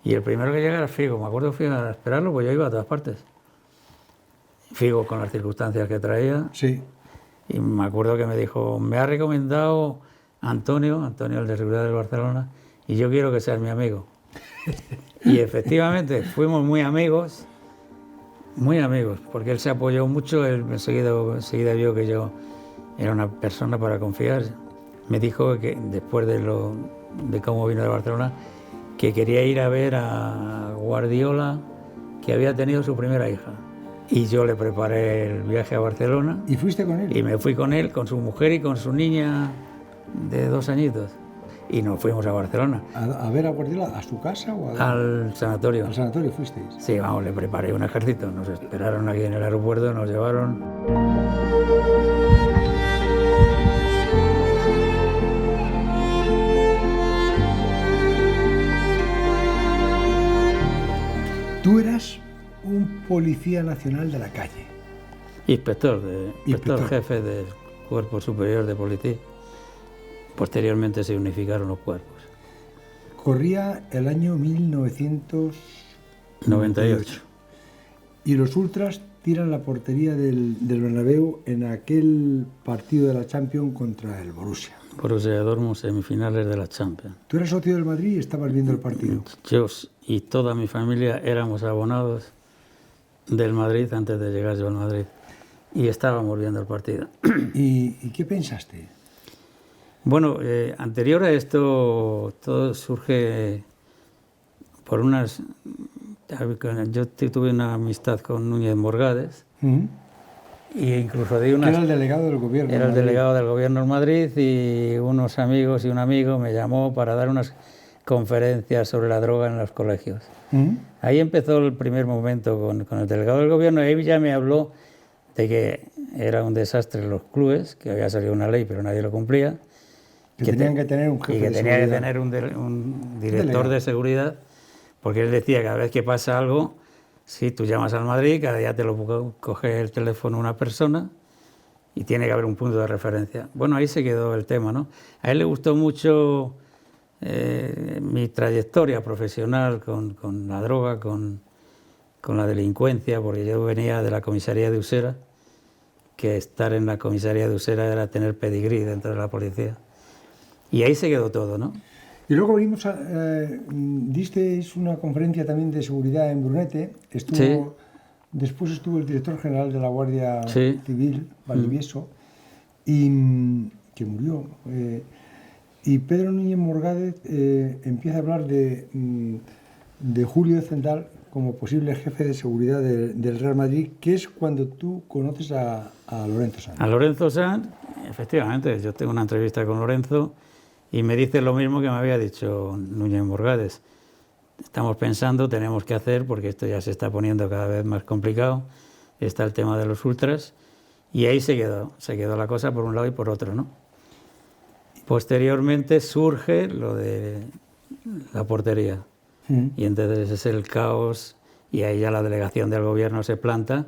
Y el primero que llega era Figo. Me acuerdo que fui a esperarlo, pues yo iba a todas partes. Figo con las circunstancias que traía. Sí. Y me acuerdo que me dijo, me ha recomendado Antonio, el de seguridad del Barcelona, y yo quiero que seas mi amigo. Y efectivamente, fuimos muy amigos, porque él se apoyó mucho, él enseguida vio que yo era una persona para confiar. Me dijo que después de cómo vino de Barcelona, que quería ir a ver a Guardiola, que había tenido su primera hija. Y yo le preparé el viaje a Barcelona. ¿Y fuiste con él? Y me fui con él, con su mujer y con su niña de 2 añitos. Y nos fuimos a Barcelona. ¿A ver a Guardiola a su casa o al sanatorio? Al sanatorio fuisteis. Sí, vamos, le preparé un ejército. Nos esperaron aquí en el aeropuerto, nos llevaron. Tú eras un policía nacional de la calle. Inspector jefe del Cuerpo Superior de Policía. Posteriormente se unificaron los cuerpos. Corría el año 1998. Y los ultras tiran la portería del Bernabéu en aquel partido de la Champions contra el Borussia. Borussia Dortmund, semifinales de la Champions. ¿Tú eras socio del Madrid y estabas viendo el partido? Yo y toda mi familia éramos abonados del Madrid antes de llegar yo al Madrid. Y estábamos viendo el partido. ¿Y qué pensaste? Bueno, anterior a esto, todo surge por unas... Yo tuve una amistad con Núñez Morgades, y incluso di unas... Era el delegado del gobierno. Era el delegado del gobierno en Madrid, y unos amigos y un amigo me llamó para dar unas conferencias sobre la droga en los colegios. Ahí empezó el primer momento con el delegado del gobierno, y ahí ya me habló de que era un desastre los clubes, que había salido una ley pero nadie lo cumplía. Que tenían que tener un jefe de seguridad. Y que tenía que tener un director de seguridad, porque él decía que cada vez que pasa algo, si tú llamas al Madrid, cada día te lo coge el teléfono una persona y tiene que haber un punto de referencia. Bueno, ahí se quedó el tema, ¿no? A él le gustó mucho mi trayectoria profesional con la droga, con la delincuencia, porque yo venía de la comisaría de Usera, que estar en la comisaría de Usera era tener pedigrí dentro de la policía. Y ahí se quedó todo, ¿no? Y luego venimos disteis una conferencia también de seguridad en Brunete. Después estuvo el director general de la Guardia Civil, Valdivieso, y que murió. Y Pedro Núñez Morgades empieza a hablar de Julio Zendal como posible jefe de seguridad del Real Madrid, que es cuando tú conoces a Lorenzo Sanz. A Lorenzo Sanz, efectivamente. Yo tengo una entrevista con Lorenzo y me dice lo mismo que me había dicho Núñez Morgades. Estamos pensando, tenemos que hacer, porque esto ya se está poniendo cada vez más complicado, está el tema de los ultras, y ahí se quedó la cosa por un lado y por otro, ¿no? Posteriormente surge lo de la portería, y entonces es el caos, y ahí ya la delegación del gobierno se planta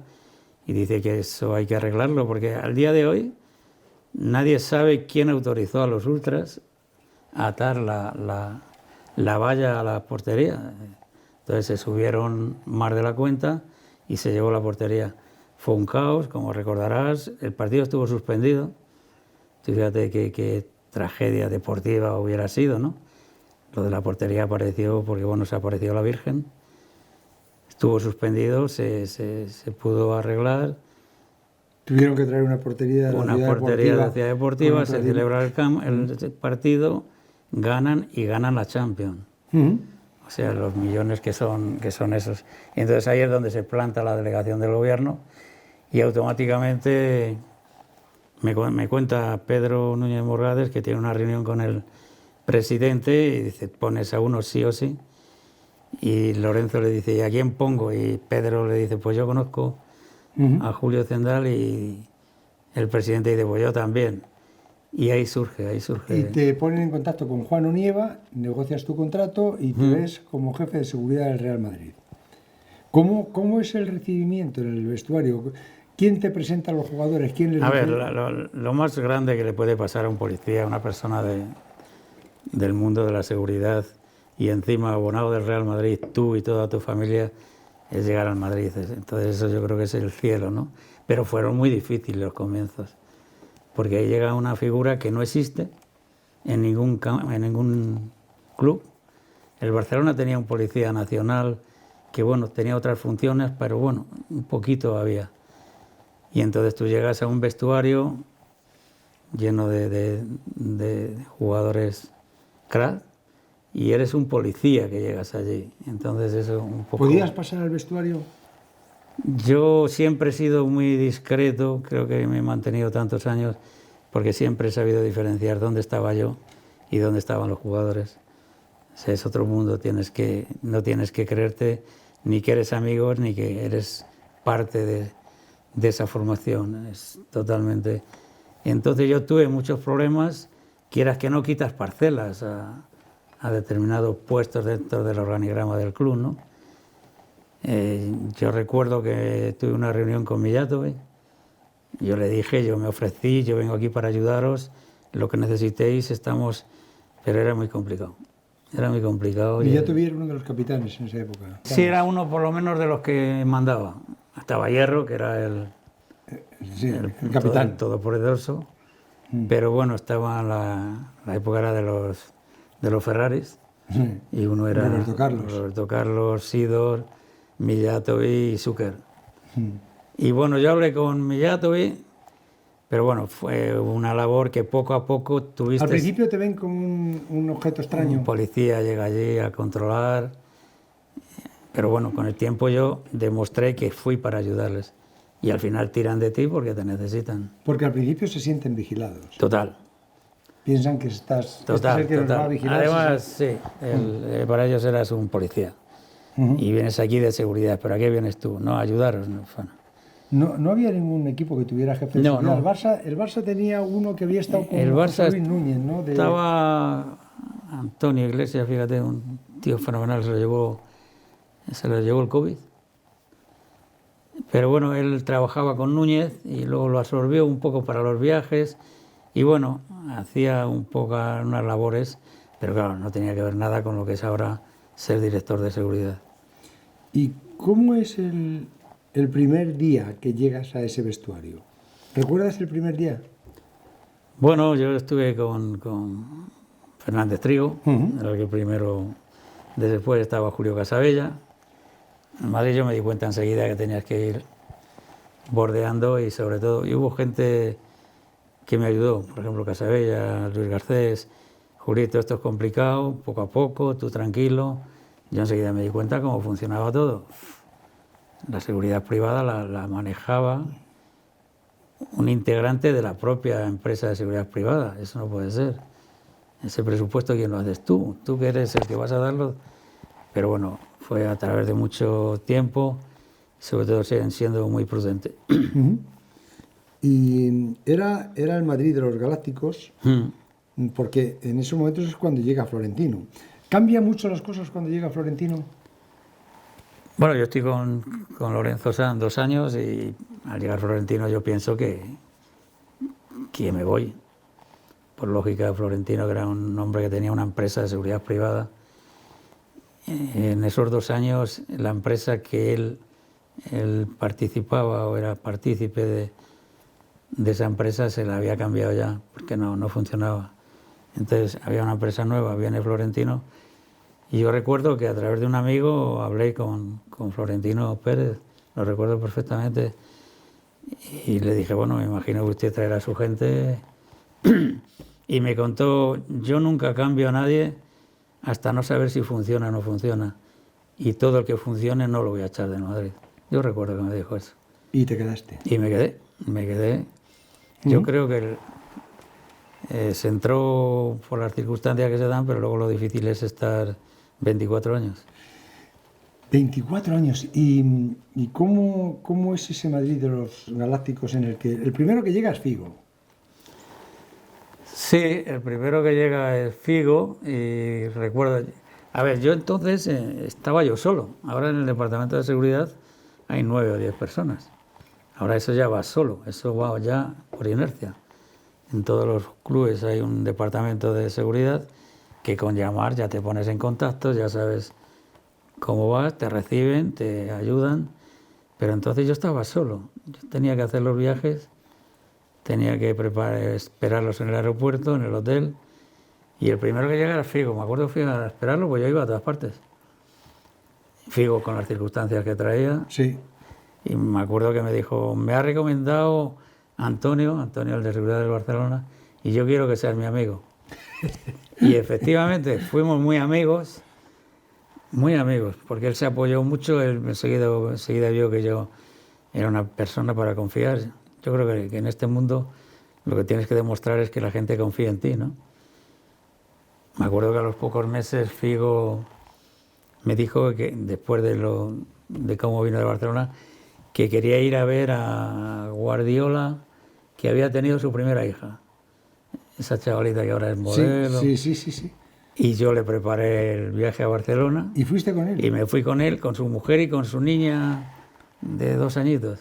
y dice que eso hay que arreglarlo, porque al día de hoy nadie sabe quién autorizó a los ultras a atar la valla a la portería. Entonces se subieron más de la cuenta y se llevó la portería. Fue un caos, como recordarás, el partido estuvo suspendido. Fíjate qué tragedia deportiva hubiera sido, ¿no? Lo de la portería apareció porque, bueno, se apareció la Virgen. Estuvo suspendido, se pudo arreglar. Tuvieron que traer una portería de la Ciudad Deportiva, se celebra el partido, ganan la Champions. O sea, los millones que son esos. Y entonces ahí es donde se planta la delegación del gobierno, y automáticamente me cuenta Pedro Núñez Morgades que tiene una reunión con el presidente y dice, pones a uno sí o sí. Y Lorenzo le dice, ¿y a quién pongo? Y Pedro le dice, pues yo conozco a Julio Zendal, y el presidente dice, pues yo también. Y ahí surge. Y te ponen en contacto con Juan Onieva, negocias tu contrato y te ves como jefe de seguridad del Real Madrid. ¿Cómo es el recibimiento en el vestuario? ¿Quién te presenta a los jugadores? ¿Quién les dice? A ver, lo más grande que le puede pasar a un policía, a una persona del mundo de la seguridad, y encima abonado del Real Madrid, tú y toda tu familia, es llegar al Madrid. Entonces eso yo creo que es el cielo, ¿no? Pero fueron muy difíciles los comienzos, porque ahí llega una figura que no existe en ningún club. El Barcelona tenía un policía nacional que, bueno, tenía otras funciones, pero bueno, un poquito había. Y entonces tú llegas a un vestuario lleno de jugadores crack y eres un policía que llegas allí. Entonces eso un poco... ¿Podías pasar al vestuario? Yo siempre he sido muy discreto, creo que me he mantenido tantos años porque siempre he sabido diferenciar dónde estaba yo y dónde estaban los jugadores. O sea, es otro mundo, no tienes que creerte ni que eres amigos ni que eres parte de esa formación, es totalmente... Entonces yo tuve muchos problemas, quieras que no quitas parcelas a determinados puestos dentro del organigrama del club, ¿no? Yo recuerdo que tuve una reunión con Mijatovic, yo le dije, yo me ofrecí, yo vengo aquí para ayudaros, lo que necesitéis estamos... Pero era muy complicado. Era muy complicado. Mijatovic era uno de los capitanes en esa época. Sí, era uno por lo menos de los que mandaba. Estaba Hierro, que era el capitán. Todopoderoso. Pero bueno, estaba la época era de los Ferraris. Sí. Y uno era Roberto Carlos, Sidor, Mijatovic y Zucker. Y bueno, yo hablé con Mijatovic, pero bueno, fue una labor que poco a poco tuviste... Al principio te ven como un objeto extraño. Un policía llega allí a controlar, pero bueno, con el tiempo yo demostré que fui para ayudarles. Y al final tiran de ti porque te necesitan. Porque al principio se sienten vigilados. Total. Piensan que estás... Total, es el que total. Los va a vigilar. Además, sí, para ellos eras un policía. Y vienes aquí de seguridad, pero ¿a qué vienes tú? No, a ayudaros. No había ningún equipo que tuviera jefe de seguridad. No. El Barça tenía uno que había estado con José Luis Núñez, ¿no? Estaba Antonio Iglesias, fíjate, un tío fenomenal, se lo llevó el COVID. Pero bueno, él trabajaba con Núñez y luego lo absorbió un poco para los viajes y bueno, hacía un poco unas labores, pero claro, no tenía que ver nada con lo que es ahora ser director de seguridad. ¿Y cómo es el primer día que llegas a ese vestuario? ¿Recuerdas el primer día? Bueno, yo estuve con Fernández Trigo, era el que primero, después estaba Julio Casabella. En Madrid yo me di cuenta enseguida que tenías que ir bordeando y sobre todo, y hubo gente que me ayudó, por ejemplo Casabella, Luis Garcés, Julito, esto es complicado, poco a poco, tú tranquilo. Yo enseguida me di cuenta cómo funcionaba todo. La seguridad privada la manejaba un integrante de la propia empresa de seguridad privada, eso no puede ser. Ese presupuesto, ¿quién lo haces tú? Tú que eres el que vas a darlo. Pero bueno, fue a través de mucho tiempo, sobre todo siendo muy prudente. Y era el Madrid de los Galácticos, porque en esos momentos es cuando llega Florentino. ¿Cambia mucho las cosas cuando llega Florentino? Bueno, yo estoy con Lorenzo Sanz 2 años y al llegar Florentino yo pienso que me voy. Por lógica, Florentino, que era un hombre que tenía una empresa de seguridad privada. En esos 2 años, la empresa que él participaba o era partícipe de esa empresa se la había cambiado ya, porque no funcionaba. Entonces había una empresa nueva, viene Florentino, y yo recuerdo que a través de un amigo hablé con Florentino Pérez, lo recuerdo perfectamente, y le dije, bueno, me imagino que usted traerá a su gente, y me contó, yo nunca cambio a nadie hasta no saber si funciona o no funciona, y todo el que funcione no lo voy a echar de Madrid. Yo recuerdo que me dijo eso. ¿Y te quedaste? Y me quedé. Yo creo que se entró por las circunstancias que se dan, pero luego lo difícil es estar 24 años. 24 años. ¿Y cómo es ese Madrid de los Galácticos en el que el primero que llega es Figo? Sí, el primero que llega es Figo y recuerdo... A ver, yo entonces estaba yo solo. Ahora en el departamento de seguridad hay 9 o 10 personas. Ahora eso ya va solo, eso va ya por inercia. En todos los clubes hay un departamento de seguridad que con llamar ya te pones en contacto, ya sabes cómo vas, te reciben, te ayudan. Pero entonces yo estaba solo, yo tenía que hacer los viajes, tenía que esperarlos en el aeropuerto, en el hotel, y el primero que llegara era Figo. Me acuerdo que fui a esperarlo, pues yo iba a todas partes. Figo con las circunstancias que traía. Sí. Y me acuerdo que me dijo, me ha recomendado Antonio, el de seguridad del Barcelona, y yo quiero que seas mi amigo. Y efectivamente fuimos muy amigos, porque él se apoyó mucho, él enseguida vio que yo era una persona para confiar. Yo creo que en este mundo lo que tienes que demostrar es que la gente confía en ti, ¿no? Me acuerdo que a los pocos meses Figo me dijo que después de cómo vino de Barcelona, que quería ir a ver a Guardiola, que había tenido su primera hija. Esa chavalita que ahora es modelo. Sí. Y yo le preparé el viaje a Barcelona. ¿Y fuiste con él? Y me fui con él, con su mujer y con su niña de 2 añitos.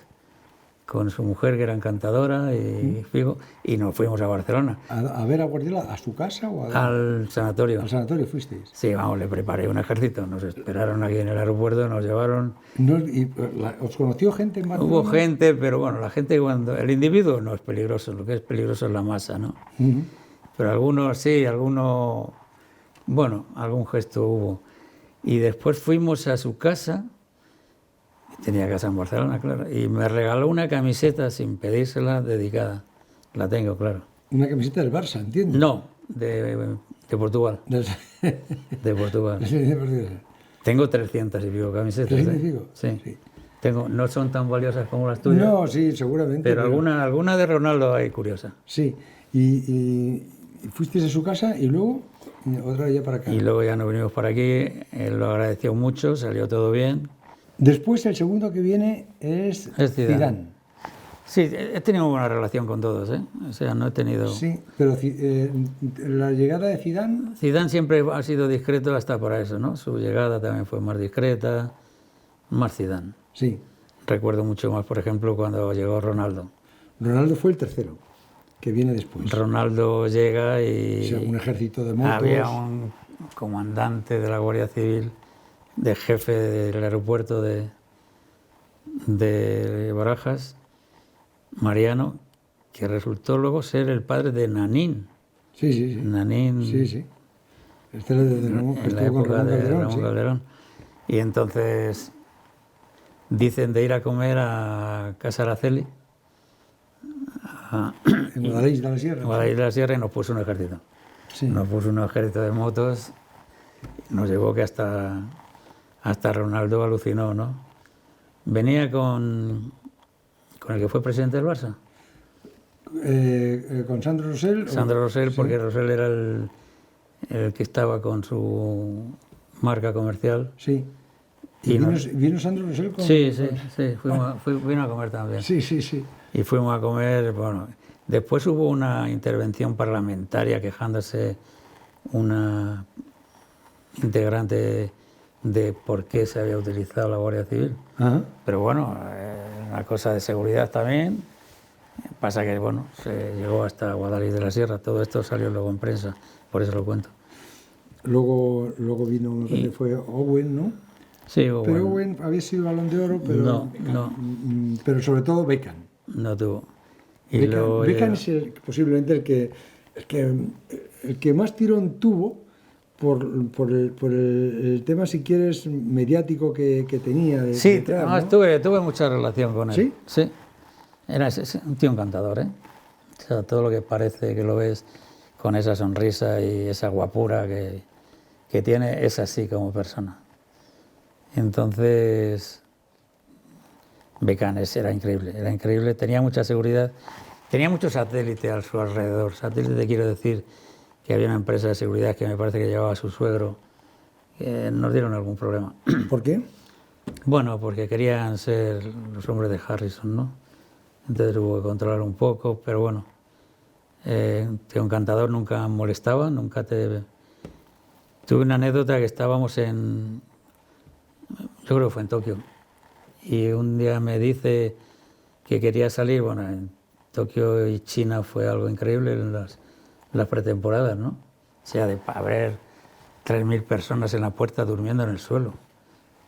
Con su mujer, que era encantadora, y Figo, y nos fuimos a Barcelona. ¿A ver a Guardiola a su casa o al sanatorio? ¿Al sanatorio fuisteis? Sí, vamos, le preparé un ejército. Nos esperaron aquí en el aeropuerto, nos llevaron. ¿Os conoció gente en Barcelona? Hubo gente, pero bueno, la gente el individuo no es peligroso, lo que es peligroso es la masa, ¿no? Pero algunos sí, bueno, algún gesto hubo. Y después fuimos a su casa. Tenía casa en Barcelona, claro, y me regaló una camiseta sin pedírsela, dedicada. La tengo, claro. ¿Una camiseta del Barça, entiendo? No, de Portugal. De Portugal. Tengo 300 y pico camisetas. ¿300 y pico? Sí. No son tan valiosas como las tuyas. No, sí, seguramente. Pero alguna de Ronaldo hay curiosa. Sí, y fuisteis a su casa y luego otra vez ya para acá. Y luego ya nos venimos para aquí, él lo agradeció mucho, salió todo bien. Después el segundo que viene es Zidane. Sí, he tenido buena relación con todos, ¿eh? O sea, no he tenido... Sí, pero la llegada de Zidane... Zidane siempre ha sido discreto hasta para eso, ¿no? Su llegada también fue más discreta, más Zidane. Sí. Recuerdo mucho más, por ejemplo, cuando llegó Ronaldo. Ronaldo fue el tercero, que viene después. Ronaldo llega y... Sí, un ejército de motos... Había un comandante de la Guardia Civil, de jefe del aeropuerto de Barajas, Mariano, que resultó luego ser el padre de Nanín. Sí. Nanín. Sí. Este era en la época de Ramón Calderón. Y entonces dicen de ir a comer a Casa Araceli, en Guadalix de la Sierra. En Guadalix de la Sierra, y nos puso un ejército. Sí. Nos puso un ejército de motos, nos llevó que hasta Ronaldo alucinó, ¿no? Venía con el que fue presidente del Barça. ¿Con Sandro Rosell? Sandro Rosell, sí. Porque Rosell era el que estaba con su marca comercial. Sí. ¿Y vino Sandro Rosell con...? Sí. Vino a comer también. Sí. Y fuimos a comer, bueno... Después hubo una intervención parlamentaria quejándose una integrante de por qué se había utilizado la Guardia Civil. Ajá. Pero bueno, una cosa de seguridad también. Pasa que, bueno, se llegó hasta Guadalix de la Sierra. Todo esto salió luego en prensa, por eso lo cuento. Luego vino, fue Owen, ¿no? Sí, Owen. Pero Owen había sido Balón de Oro, pero... No. Pero sobre todo Beckham. No tuvo. Beckham es posiblemente el que más tirón tuvo por el tema, si quieres, mediático que tenía. Sí, detrás, ¿no? Tuve mucha relación con él. ¿Sí? Sí. Era un tío encantador, ¿eh? O sea, todo lo que parece que lo ves con esa sonrisa y esa guapura que tiene, es así como persona. Entonces, Beckham era increíble, tenía mucha seguridad, tenía mucho satélite a su alrededor. Satélite, quiero decir, que había una empresa de seguridad que me parece que llevaba a su suegro, que nos dieron algún problema. ¿Por qué? Bueno, porque querían ser los hombres de Harrison, ¿no? Entonces hubo que controlar un poco, pero bueno, tío encantador, nunca molestaba, Tuve una anécdota que estábamos yo creo que fue en Tokio, y un día me dice que quería salir. Bueno, en Tokio y China fue algo increíble en las pretemporadas, ¿no? O sea, de ver 3.000 personas en la puerta durmiendo en el suelo,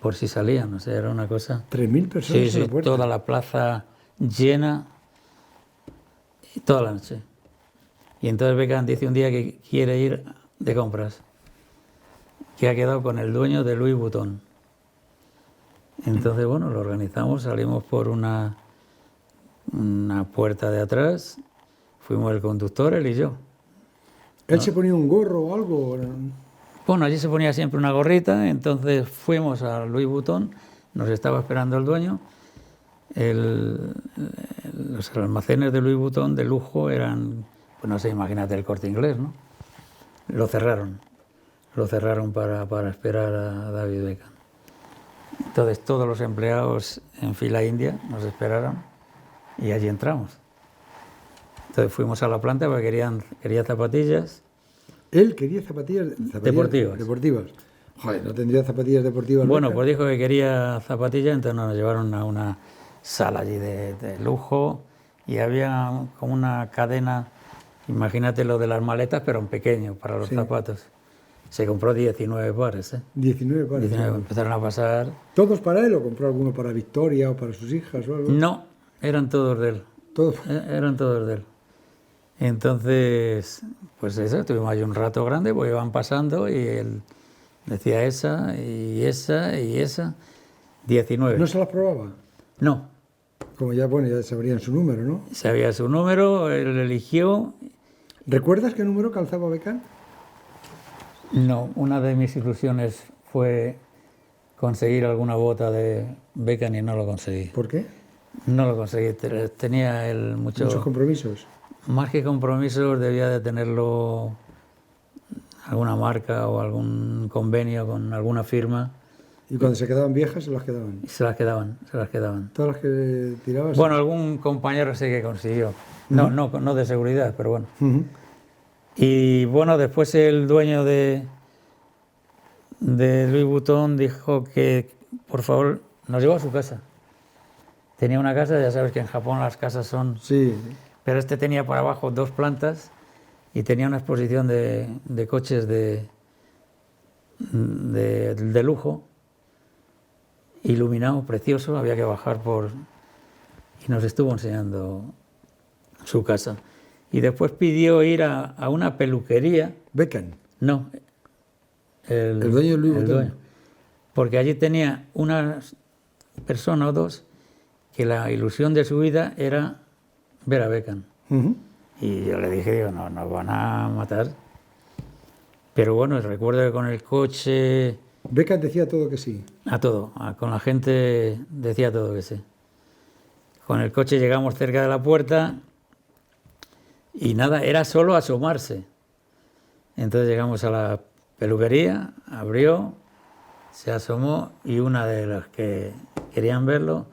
por si salían, o sea, era una cosa... 3.000 personas Sí, en la puerta. toda la plaza llena, y toda la noche. Y entonces Beckham dice un día que quiere ir de compras, que ha quedado con el dueño de Louis Vuitton. Entonces, bueno, lo organizamos, salimos por una puerta de atrás, fuimos el conductor, él y yo. ¿Él se ponía un gorro o algo? Bueno, allí se ponía siempre una gorrita, entonces fuimos a Louis Vuitton, nos estaba esperando el dueño. Los almacenes de Louis Vuitton de lujo eran, pues no sé, imagínate el Corte Inglés, ¿no? Lo cerraron para esperar a David Beckham. Entonces todos los empleados en fila india nos esperaron y allí entramos. Entonces fuimos a la planta porque quería zapatillas. Él quería zapatillas deportivas. Joder, no tendría zapatillas deportivas. Bueno, Beckham. pues dijo que quería zapatillas, entonces nos llevaron a una sala allí de lujo y había como una cadena, imagínate lo de las maletas, pero en pequeño, para los zapatos. Se compró 19 pares, ¿eh? 19 pares. 19, empezaron a pasar. ¿Todos para él o compró alguno para Victoria o para sus hijas o algo? No, eran todos de él. Todos. Eran todos de él. Entonces, pues eso, estuvimos ahí un rato grande, pues iban pasando y él decía esa y esa y esa. 19. ¿No se las probaba? No. Como ya, bueno, ya sabrían su número, ¿no? Sabía su número, él eligió. ¿Recuerdas qué número calzaba Beckham? No, una de mis ilusiones fue conseguir alguna bota de Beckham y no lo conseguí. ¿Por qué? No lo conseguí, tenía él muchos compromisos. Más que compromisos, debía de tenerlo alguna marca o algún convenio con alguna firma. ¿Y cuando se quedaban viejas se las quedaban? Y se las quedaban. ¿Todas las que tirabas? Bueno, algún compañero sí que consiguió. No de seguridad, pero bueno. Y bueno, después el dueño de Louis Vuitton dijo que, por favor, nos llevó a su casa. Tenía una casa, ya sabes que en Japón las casas son... Sí. Pero este tenía por abajo 2 plantas y tenía una exposición de coches de lujo, iluminado, precioso, había que bajar y nos estuvo enseñando su casa. Y después pidió ir a una peluquería. ¿Beckham? No, el dueño de Louis Vuitton. Porque allí tenía una persona o dos que la ilusión de su vida era ver a Beckham. Y yo le dije, no, nos van a matar. Pero bueno, recuerdo que con el coche... Beckham decía todo que sí. A todo, con la gente decía todo que sí. Con el coche llegamos cerca de la puerta y nada, era solo asomarse. Entonces llegamos a la peluquería, abrió, se asomó y una de las que querían verlo,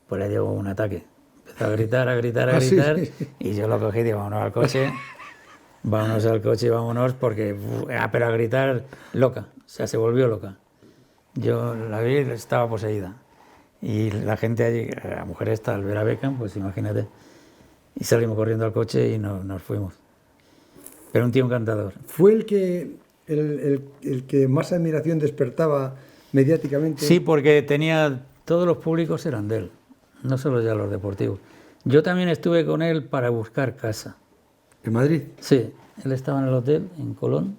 pues le llegó un ataque. Empezó a gritar, Sí. y yo lo cogí y digo, vámonos al coche, vámonos, porque, pero a gritar loca, o sea, se volvió loca. Yo la vi, estaba poseída. Y la gente allí, la mujer esta, al ver a Beckham, pues imagínate. Y salimos corriendo al coche y nos fuimos. Pero un tío encantador. ¿Fue el que más admiración despertaba mediáticamente? Sí, porque todos los públicos eran de él, no solo ya los deportivos. Yo también estuve con él para buscar casa. ¿En Madrid? Sí, él estaba en el hotel, en Colón,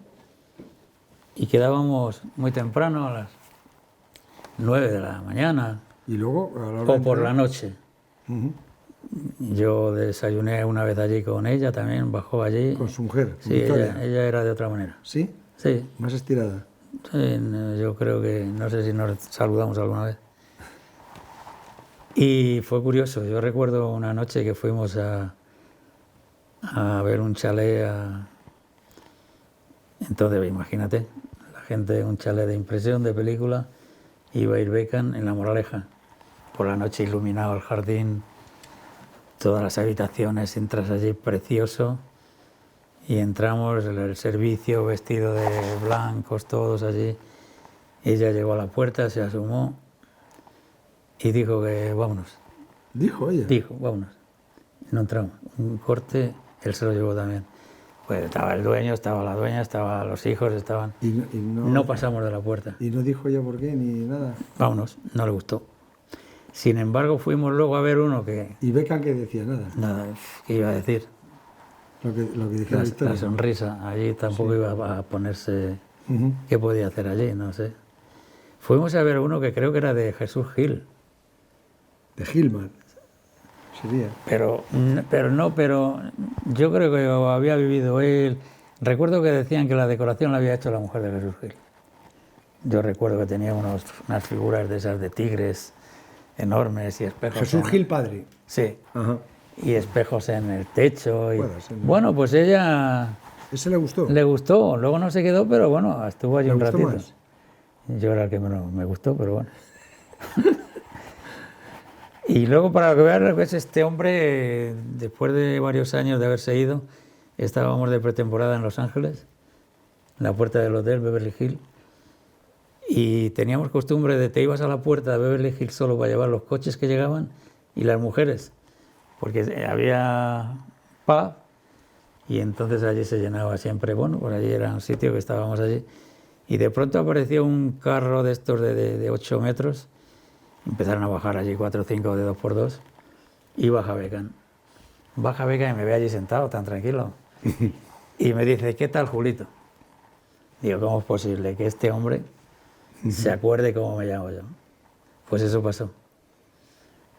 y quedábamos muy temprano, a las 9 de la mañana. ¿Y luego? O por la noche. Yo desayuné una vez allí con ella también, bajó allí. ¿Con su mujer? Sí, ella era de otra manera. ¿Sí? Sí. ¿Más estirada? Sí, yo creo que, no sé si nos saludamos alguna vez. Y fue curioso, yo recuerdo una noche que fuimos a ver un chalet, entonces imagínate, la gente, un chalet de impresión, de película, iba a ir Beckham en La Moraleja, por la noche iluminado el jardín, todas las habitaciones, entras allí precioso, y entramos, el servicio vestido de blancos, todos allí. Ella llegó a la puerta, se asomó y dijo que vámonos. ¿Dijo ella? Dijo, vámonos. No entramos. Un corte, él se lo llevó también. Pues estaba el dueño, estaba la dueña, estaban los hijos, estaban... No pasamos de la puerta. ¿Y no dijo ya por qué ni nada? Vámonos, no le gustó. Sin embargo, fuimos luego a ver uno que... ¿Y Beckham qué decía? Nada. Nada, ¿qué iba a decir? Lo que dijera la historia. La sonrisa. Allí tampoco iba a ponerse... ¿Qué podía hacer allí? No sé. Fuimos a ver uno que creo que era de Jesús Gil. De Gilman. Sería. Pero yo creo que había vivido él. Recuerdo que decían que la decoración la había hecho la mujer de Jesús Gil. Yo recuerdo que tenía unas figuras de esas de tigres enormes y espejos. Jesús Gil padre. Sí. Ajá. Y espejos en el techo. Y... Bueno, pues ella... ¿Ese le gustó? Le gustó. Luego no se quedó, pero bueno, estuvo allí un ratito. Más? Yo era el que menos me gustó, pero bueno. Y luego, para que veas, pues este hombre, después de varios años de haberse ido, estábamos de pretemporada en Los Ángeles, en la puerta del hotel Beverly Hills, y teníamos costumbre de te ibas a la puerta de Beverly Hills solo para llevar los coches que llegaban y las mujeres, porque había pub y entonces allí se llenaba siempre, bueno, por allí era un sitio que estábamos allí, y de pronto apareció un carro de estos de 8 metros. Empezaron a bajar allí 4 o 5 de 2x2 y baja Beckham. Baja Beckham y me ve allí sentado, tan tranquilo. Y me dice, ¿qué tal, Julito? Digo, ¿cómo es posible que este hombre se acuerde cómo me llamo yo? Pues eso pasó. O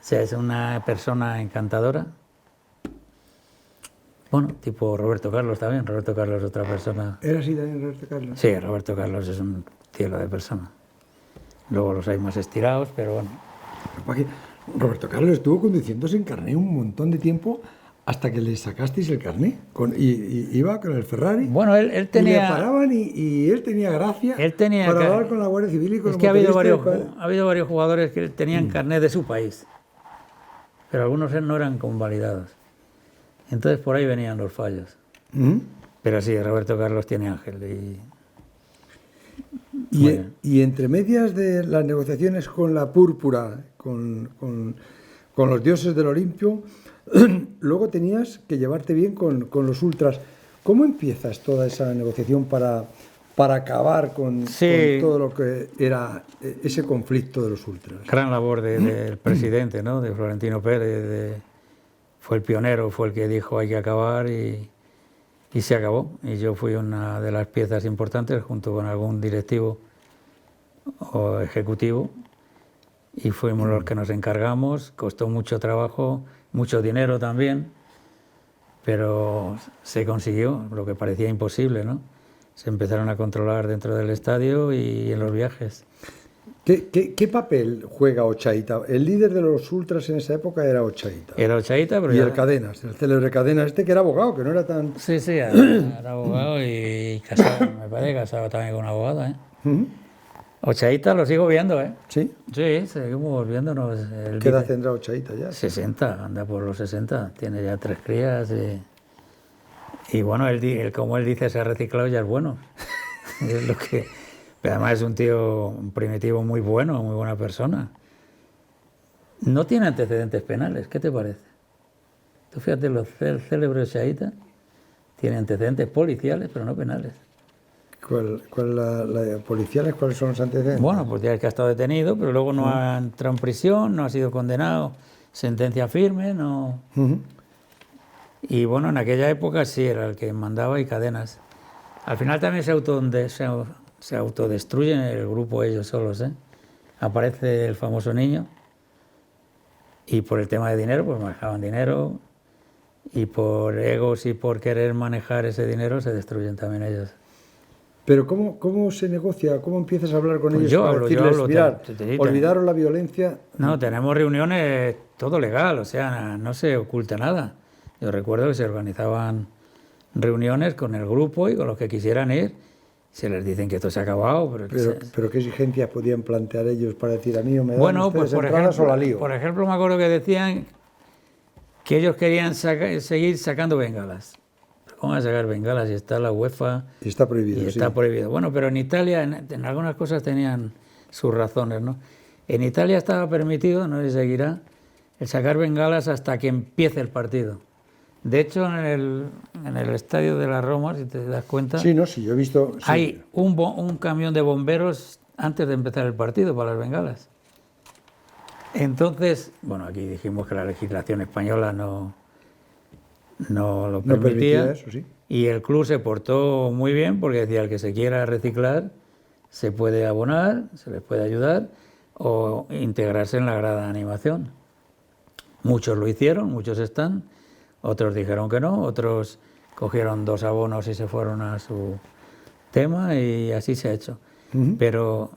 sea, es una persona encantadora. Bueno, tipo Roberto Carlos también. Roberto Carlos es otra persona. ¿Era así también Roberto Carlos? Sí, Roberto Carlos es un cielo de persona. Luego los hay más estirados, pero bueno. Roberto Carlos estuvo conduciendo sin carné un montón de tiempo hasta que le sacasteis el carné. Y iba con el Ferrari. Bueno, él tenía... Y le paraban y él tenía gracia para hablar con la Guardia Civil y con los motoristas. Ha habido varios jugadores que tenían carné de su país, pero algunos no eran convalidados. Entonces por ahí venían los fallos. Pero sí, Roberto Carlos tiene ángel. Y entre medias de las negociaciones con la Púrpura, con los dioses del Olimpio, luego tenías que llevarte bien con los ultras. ¿Cómo empiezas toda esa negociación para acabar con todo lo que era ese conflicto de los ultras? Gran labor del presidente, ¿no? De Florentino Pérez. Fue el pionero, fue el que dijo hay que acabar y se acabó. Y yo fui una de las piezas importantes junto con algún directivo o ejecutivo y fuimos los que nos encargamos. Costó mucho trabajo, mucho dinero también, pero se consiguió lo que parecía imposible, ¿no? Se empezaron a controlar dentro del estadio y en los viajes. ¿Qué papel juega Ochaíta? El líder de los ultras en esa época era Ochaíta. Era Ochaíta, pero y el Cadenas, el célebre Cadenas, que era abogado, que no era tan... Sí, era abogado y casado, me parece que casado también con una abogada, ¿eh? Ochaíta lo sigo viendo, ¿eh? ¿Sí? Sí, seguimos viéndonos. ¿Qué edad tendrá Ochaíta ya? 60, anda por los 60, tiene ya 3 crías y bueno, él, como él dice, se ha reciclado, ya es bueno. Es lo que... Pero además es un tío primitivo muy bueno, muy buena persona. No tiene antecedentes penales, ¿qué te parece? Tú fíjate, los célebres Ochaíta tienen antecedentes policiales, pero no penales. ¿Policiales cuáles son los antecedentes? Bueno, pues ya es que ha estado detenido, pero luego no ha entrado en prisión, no ha sido condenado, sentencia firme, no... Y bueno, en aquella época sí era el que mandaba y Cadenas. Al final también se autodestruyen el grupo ellos solos, ¿eh? Aparece el famoso niño y por el tema de dinero, pues manejaban dinero y por egos y por querer manejar ese dinero se destruyen también ellos. Pero ¿cómo se negocia? ¿Cómo empiezas a hablar con ellos yo para hablo, decirles, mirad, te olvidaron la violencia? No, tenemos reuniones, todo legal, o sea, no se oculta nada. Yo recuerdo que se organizaban reuniones con el grupo y con los que quisieran ir. Se les dicen que esto se ha acabado. Pero ¿qué exigencias podían plantear ellos para decir a mí o me dan bueno, ustedes pues entradas o la lío? Por ejemplo, me acuerdo que decían que ellos querían seguir sacando bengalas. ¿Cómo van a sacar bengalas si está la UEFA? Y está prohibido. Está prohibido. Bueno, pero en Italia en algunas cosas tenían sus razones, ¿no? En Italia estaba permitido, no se seguirá, el sacar bengalas hasta que empiece el partido. De hecho, en el estadio de la Roma, si te das cuenta, sí, no, sí, yo he visto... Sí. Hay un camión de bomberos antes de empezar el partido para las bengalas. Entonces, bueno, aquí dijimos que la legislación española no lo permitía, eso, sí. y el club se portó muy bien porque decía, el que se quiera reciclar se puede abonar, se les puede ayudar o integrarse en la grada de animación. Muchos lo hicieron, muchos están, otros dijeron que no, otros cogieron 2 abonos y se fueron a su tema y así se ha hecho. Pero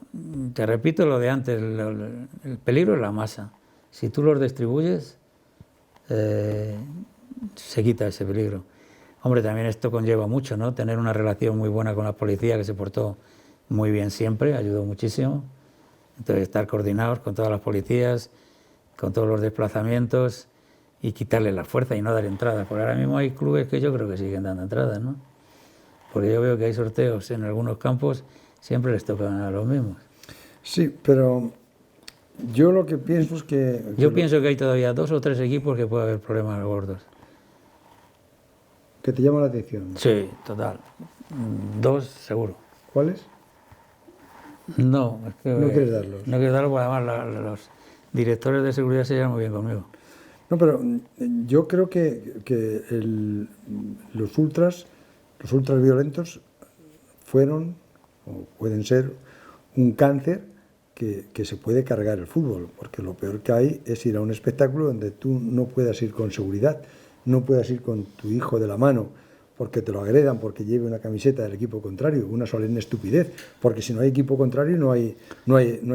te repito lo de antes, el peligro es la masa. Si tú los distribuyes, se quita ese peligro. Hombre, también esto conlleva mucho, ¿no? Tener una relación muy buena con la policía, que se portó muy bien siempre, ayudó muchísimo. Entonces, estar coordinados con todas las policías, con todos los desplazamientos y quitarle la fuerza y no dar entrada. Porque ahora mismo hay clubes que yo creo que siguen dando entradas, ¿no? Porque yo veo que hay sorteos en algunos campos, siempre les tocan a los mismos. Sí, pero yo lo que pienso es que... Yo pienso que hay todavía 2 o 3 equipos que puede haber problemas gordos. ¿Que te llama la atención? Sí, total. 2 seguro. ¿Cuáles? No, es que... No quieres darlos. No quiero darlos porque además los directores de seguridad se llevan muy bien conmigo. No, pero yo creo que los ultras violentos fueron, o pueden ser, un cáncer que se puede cargar el fútbol, porque lo peor que hay es ir a un espectáculo donde tú no puedas ir con seguridad, no puedas ir con tu hijo de la mano, porque te lo agredan, porque lleve una camiseta del equipo contrario, una solemne estupidez, porque si no hay equipo contrario no hay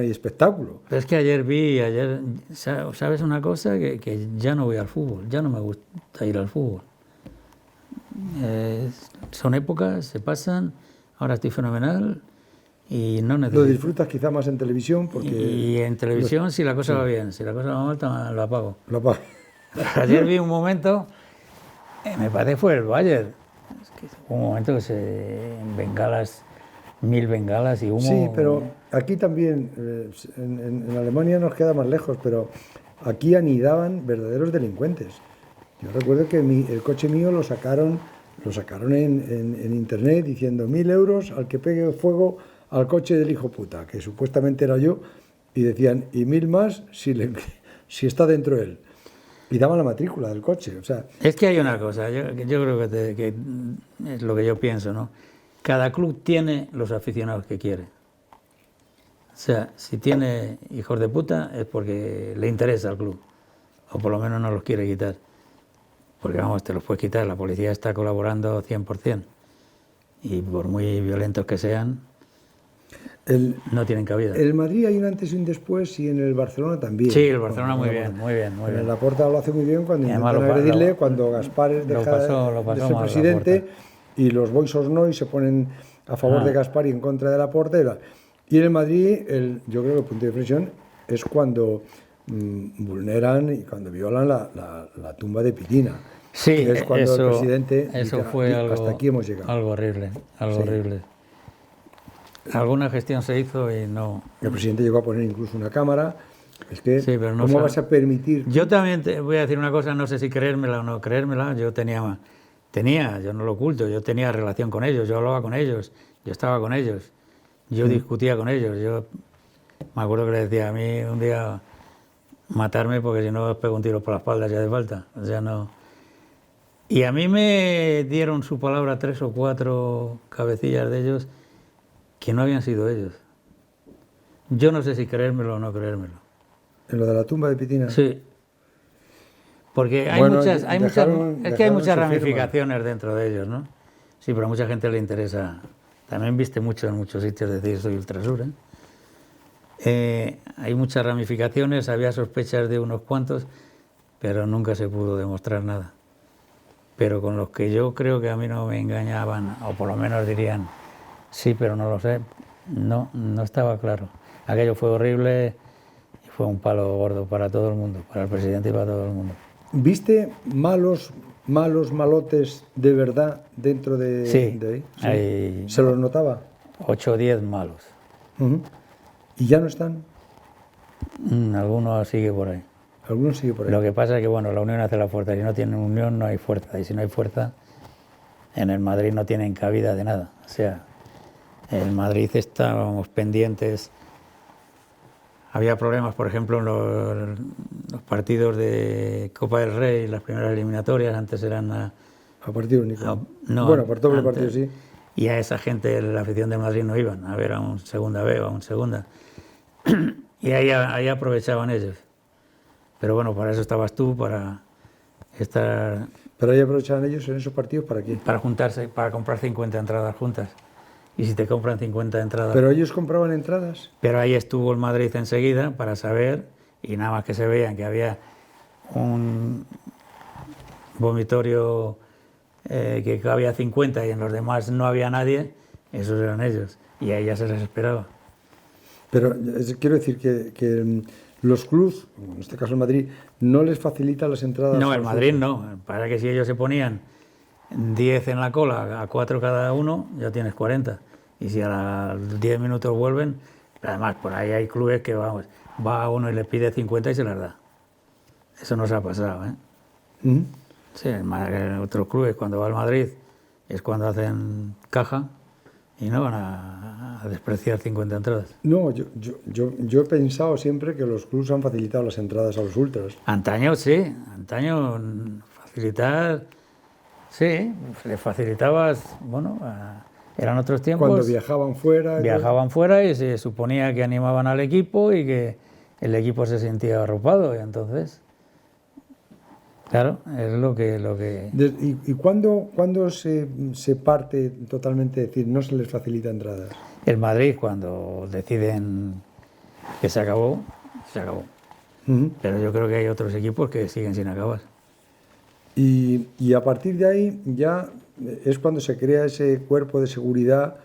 espectáculo. Pero es que ayer, ¿sabes una cosa? Que ya no voy al fútbol, ya no me gusta ir al fútbol. Son épocas, se pasan, ahora estoy fenomenal y no necesito. Lo disfrutas quizá más en televisión porque... Y en televisión si la cosa va bien, si la cosa va mal, lo apago. Lo apago. Ayer vi un momento, me parece fue el Bayern, es que hubo un momento que bengalas, 1000 bengalas y humo. Sí, pero aquí también, en Alemania nos queda más lejos, pero aquí anidaban verdaderos delincuentes. Yo recuerdo que el coche mío lo sacaron en internet diciendo 1000 euros al que pegue fuego al coche del hijo puta, que supuestamente era yo, y decían, y 1000 más si está dentro él. Y daban la matrícula del coche, o sea... Es que hay una cosa, yo creo que es lo que yo pienso, ¿no? Cada club tiene los aficionados que quiere. O sea, si tiene hijos de puta es porque le interesa al club, o por lo menos no los quiere quitar. Porque vamos, te los puedes quitar, la policía está colaborando 100%. Y por muy violentos que sean, no tienen cabida. En el Madrid hay un antes y un después y en el Barcelona también. Sí, el Barcelona muy bien. En Laporta lo hace muy bien cuando intentan agredirle, cuando Gaspar deja de ser presidente y los Boys no y se ponen a favor de Gaspar y en contra de Laporta. Y en el Madrid, yo creo que el punto de inflexión es cuando vulneran y cuando violan la tumba de Pitina. Sí, es cuando el presidente eso dice, fue hasta aquí hemos llegado. Algo horrible, horrible. Alguna gestión se hizo y no... El presidente llegó a poner incluso una cámara. Es que, sí, pero no ¿cómo vas a permitir? Yo también te voy a decir una cosa, no sé si creérmela o no creérmela. Yo yo no lo oculto, yo tenía relación con ellos, yo hablaba con ellos, yo estaba con ellos, yo discutía con ellos. Yo me acuerdo que le decía a mí un día matarme porque si no os pego un tiro por la espalda si hace falta. O sea, no... Y a mí me dieron su palabra 3 o 4 cabecillas de ellos que no habían sido ellos. Yo no sé si creérmelo o no creérmelo. ¿En lo de la tumba de Pitina? Sí. Porque hay muchas ramificaciones dentro de ellos, ¿no? Sí, pero a mucha gente le interesa. También viste mucho en muchos sitios decir soy ultrasur, ¿eh? Hay muchas ramificaciones, había sospechas de unos cuantos, pero nunca se pudo demostrar nada. Pero con los que yo creo que a mí no me engañaban, o por lo menos dirían, sí, pero no lo sé, no estaba claro. Aquello fue horrible y fue un palo gordo para todo el mundo, para el presidente y para todo el mundo. ¿Viste malotes de verdad dentro de, sí, de ahí? Sí. ¿Se los notaba? 8 o 10 malos. ¿Y ya no están? Algunos sigue por ahí. Algunos sigue por ahí. Lo que pasa es que, bueno, la unión hace la fuerza. Si no tienen unión, no hay fuerza. Y si no hay fuerza, en el Madrid no tienen cabida de nada. O sea, en Madrid estábamos pendientes. Había problemas, por ejemplo, en los partidos de Copa del Rey, las primeras eliminatorias. Antes eran a partido único. No, bueno, por doble partido, sí. Y a esa gente, la afición de Madrid, no iban a ver a un segunda B o a un segunda. Y ahí aprovechaban ellos. Pero bueno, para eso estabas tú, para estar... Pero ahí aprovechaban ellos en esos partidos, ¿para qué? Para juntarse, para comprar 50 entradas juntas. Y si te compran 50 entradas... ¿Pero ellos compraban entradas? Pero ahí estuvo el Madrid enseguida para saber, y nada más que se veían que había un vomitorio que cabía 50 y en los demás no había nadie, esos eran ellos. Y ahí ya se les esperaba. Pero quiero decir que los clubs, en este caso el Madrid, no les facilita las entradas. No, el Madrid no. Para que si ellos se ponían 10 en la cola, a 4 cada uno, ya tienes 40. Y si a los 10 minutos vuelven, además por ahí hay clubes que va uno y le pide 50 y se las da. Eso nos ha pasado, ¿eh? Sí, en otros clubes cuando va al Madrid es cuando hacen caja y no van a despreciar 50 entradas. No, yo he pensado siempre que los clubes han facilitado las entradas a los ultras. Antaño sí, antaño facilitar, sí, le facilitabas, bueno, eran otros tiempos. Cuando viajaban fuera. Viajaban fuera y se suponía que animaban al equipo y que el equipo se sentía arropado y entonces... Claro, es lo que... ¿Y cuándo se parte totalmente, es decir, no se les facilita entradas? El Madrid, cuando deciden que se acabó, se acabó. Pero yo creo que hay otros equipos que siguen sin acabar. Y a partir de ahí ya es cuando se crea ese cuerpo de seguridad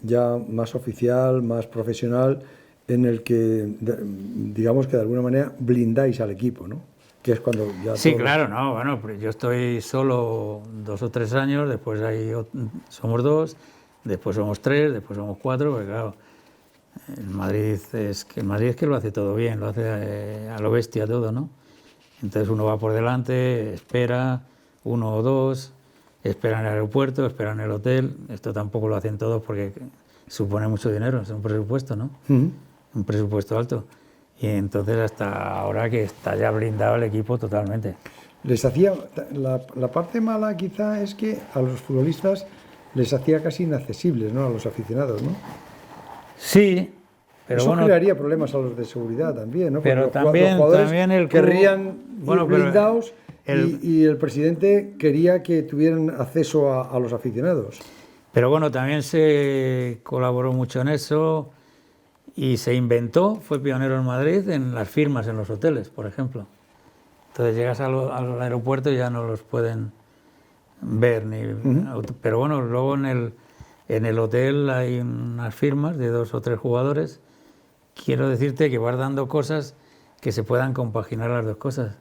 ya más oficial, más profesional, en el que, digamos que de alguna manera blindáis al equipo, ¿no? Que es cuando ya... Sí, claro, no, bueno, yo estoy solo 2 o 3 años, después somos 2, después somos 3, después somos 4, porque claro, el Madrid es que lo hace todo bien, lo hace a lo bestia todo, ¿no? Entonces uno va por delante, espera, 1 o 2, espera en el aeropuerto, espera en el hotel, esto tampoco lo hacen todos porque supone mucho dinero, es un presupuesto, ¿no? Un presupuesto alto. Y entonces hasta ahora que está ya blindado el equipo totalmente. Les hacía, la parte mala quizá es que a los futbolistas les hacía casi inaccesibles, ¿no? A los aficionados, ¿no? Sí, pero eso bueno, crearía problemas a los de seguridad también, ¿no? Pero porque también, los jugadores también el club, querrían ir blindados el, y el presidente quería que tuvieran acceso a los aficionados. Pero bueno, también se colaboró mucho en eso. Y se inventó, fue pionero en Madrid, en las firmas en los hoteles, por ejemplo. Entonces llegas al aeropuerto y ya no los pueden ver. Pero bueno, luego en el hotel hay unas firmas de 2 o 3 jugadores. Quiero decirte que vas dando cosas que se puedan compaginar las dos cosas.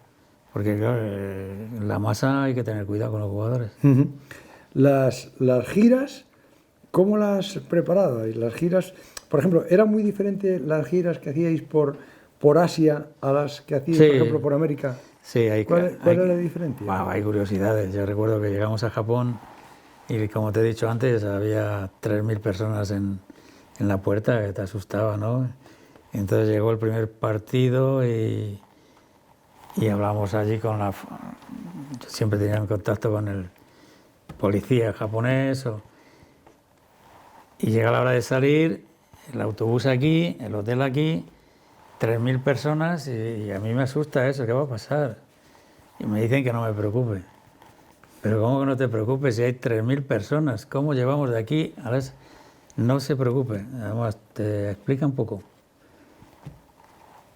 Porque claro, en la masa hay que tener cuidado con los jugadores. Las giras, ¿cómo las preparabais? Las giras... Por ejemplo, ¿eran muy diferentes las giras que hacíais por Asia a las que hacíais, por ejemplo, por América? Sí, ¿Cuál era la diferencia? Bueno, hay curiosidades. Yo recuerdo que llegamos a Japón y, como te he dicho antes, había 3.000 personas en la puerta, que te asustaba, ¿no? Entonces llegó el primer partido y hablamos allí con siempre tenía contacto con el policía japonés. Y llega la hora de salir... El autobús aquí, el hotel aquí, 3.000 personas y a mí me asusta eso, ¿qué va a pasar? Y me dicen que no me preocupe. Pero ¿cómo que no te preocupes si hay 3.000 personas? ¿Cómo llevamos de aquí a las...? No se preocupe, además te explica un poco.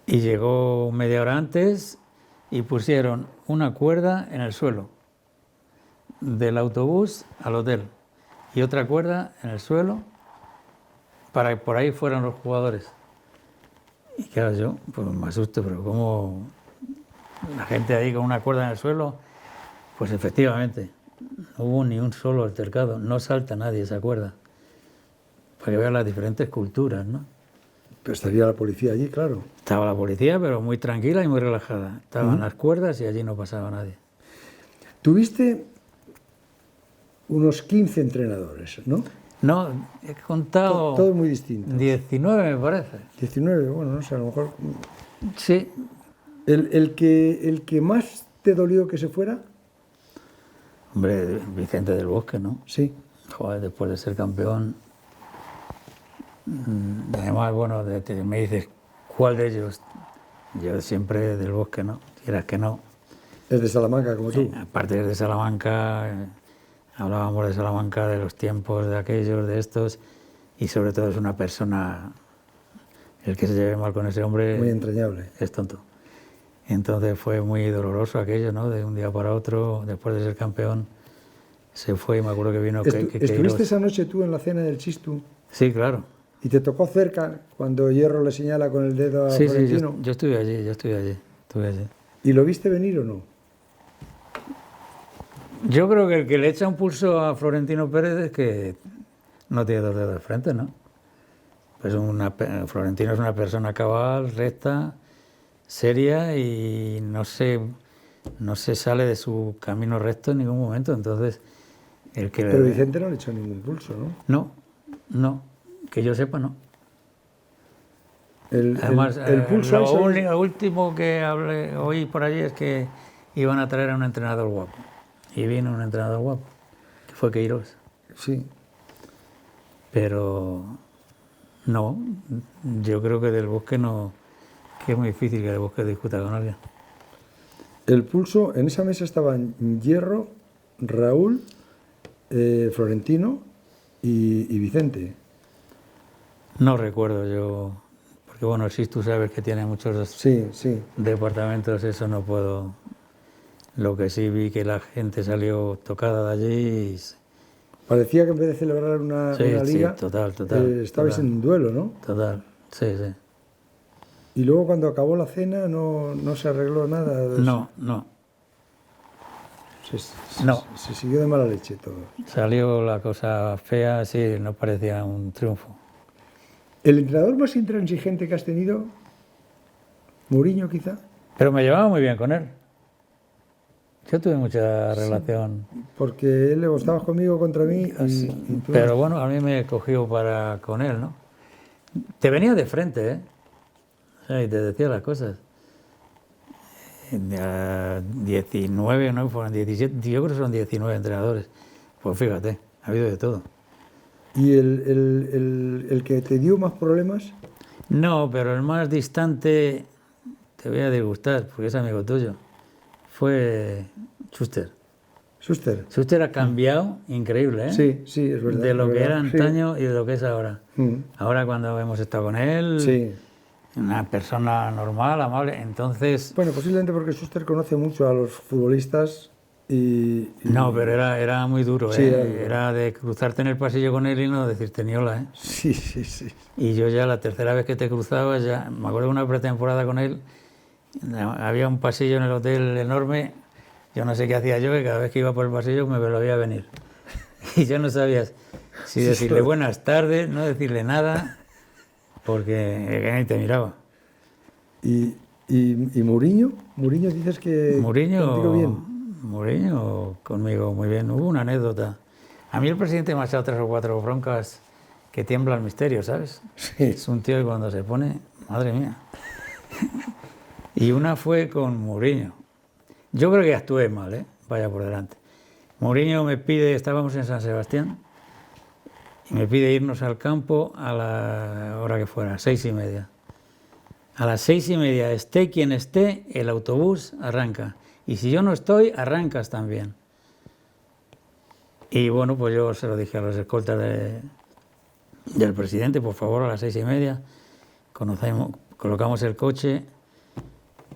Y llegó media hora antes y pusieron una cuerda en el suelo, del autobús al hotel, y otra cuerda en el suelo, para que por ahí fueran los jugadores. Y claro, yo pues me asusto, pero ¿cómo la gente ahí con una cuerda en el suelo? Pues efectivamente, no hubo ni un solo altercado, no salta nadie esa cuerda, para que vean las diferentes culturas, ¿no? Pero estaría la policía allí, claro. Estaba la policía, pero muy tranquila y muy relajada. Estaban las cuerdas y allí no pasaba nadie. Tuviste unos 15 entrenadores, ¿no? No, he contado... Todos muy distintos. 19 me parece. 19, bueno, no sé, a lo mejor... Sí. ¿El que más te dolió que se fuera? Hombre, Vicente del Bosque, ¿no? Sí. Joder, después de ser campeón... Además, bueno, me dices, ¿cuál de ellos? Yo siempre del Bosque, ¿no? Quieras que no. Es de Salamanca, como tú. Aparte de Salamanca, hablábamos de Salamanca, de los tiempos de aquellos, de estos, y sobre todo es una persona, el que se lleve mal con ese hombre... Muy entrañable. Es tonto. Entonces fue muy doloroso aquello, ¿no? De un día para otro, después de ser campeón, se fue y me acuerdo que vino... ¿Estuviste esa noche tú en la cena del Chistu? Sí, claro. ¿Y te tocó cerca cuando Hierro le señala con el dedo a Florentino? Sí, yo estuve allí. ¿Y lo viste venir o no? Yo creo que el que le echa un pulso a Florentino Pérez es que no tiene dos dedos de frente, ¿no? Pues Florentino es una persona cabal, recta, seria y no se sale de su camino recto en ningún momento. Entonces, Pero Vicente no le echó ningún pulso, ¿no? No, que yo sepa, no. Además, el pulso lo último que oí por allí es que iban a traer a un entrenador guapo. Y vino un entrenador guapo, que fue Queiroz. Sí. Pero no, yo creo que del Bosque no, que es muy difícil que del Bosque discuta con alguien. El pulso, en esa mesa estaban Hierro, Raúl, Florentino y Vicente. No recuerdo yo, porque bueno, sí tú sabes que tiene muchos departamentos, eso no puedo. Lo que sí vi que la gente salió tocada de allí. Parecía que en vez de celebrar una liga, total, estabais en un duelo, ¿no? Total, sí. Y luego cuando acabó la cena no se arregló nada. No. Se siguió de mala leche todo. Salió la cosa fea, sí, no parecía un triunfo. ¿El entrenador más intransigente que has tenido? ¿Mourinho, quizá? Pero me llevaba muy bien con él. Yo tuve mucha relación. Porque él estabas conmigo contra mí. Pero bueno, a mí me cogió con él, ¿no? Te venía de frente, ¿eh? O sea, y te decía las cosas. 19, ¿no? Fueron 17, yo creo que son 19 entrenadores. Pues fíjate, ha habido de todo. ¿Y el que te dio más problemas? No, pero el más distante, te voy a disgustar, porque es amigo tuyo, fue Schuster. Schuster ha cambiado, increíble, ¿eh? Sí, es verdad. De lo que era antaño y de lo que es ahora. Ahora cuando hemos estado con él, una persona normal, amable, entonces... Bueno, posiblemente porque Schuster conoce mucho a los futbolistas y... No, pero era muy duro, ¿eh? Era de cruzarte en el pasillo con él y no decirte ni hola, ¿eh? Sí. Y yo ya la tercera vez que te cruzaba, ya me acuerdo de una pretemporada con él, había un pasillo en el hotel enorme, yo no sé qué hacía yo, que cada vez que iba por el pasillo me lo veía venir. Y yo no sabías si decirle buenas tardes, no decirle nada, porque ni te miraba. ¿Y Mourinho? ¿Mourinho dices que contigo bien? Mourinho conmigo muy bien. Hubo una anécdota. A mí el presidente me ha echado 3 o 4 broncas que tiembla el misterio, ¿sabes? Sí. Es un tío que cuando se pone, madre mía. Y una fue con Mourinho. Yo creo que actué mal, ¿eh? Vaya por delante. Mourinho me pide, estábamos en San Sebastián, y me pide irnos al campo a la hora que fuera, 6:30. A las 6:30, esté quien esté, el autobús arranca. Y si yo no estoy, arrancas también. Y bueno, pues yo se lo dije a los escoltas del presidente, por favor, a las 6:30, colocamos el coche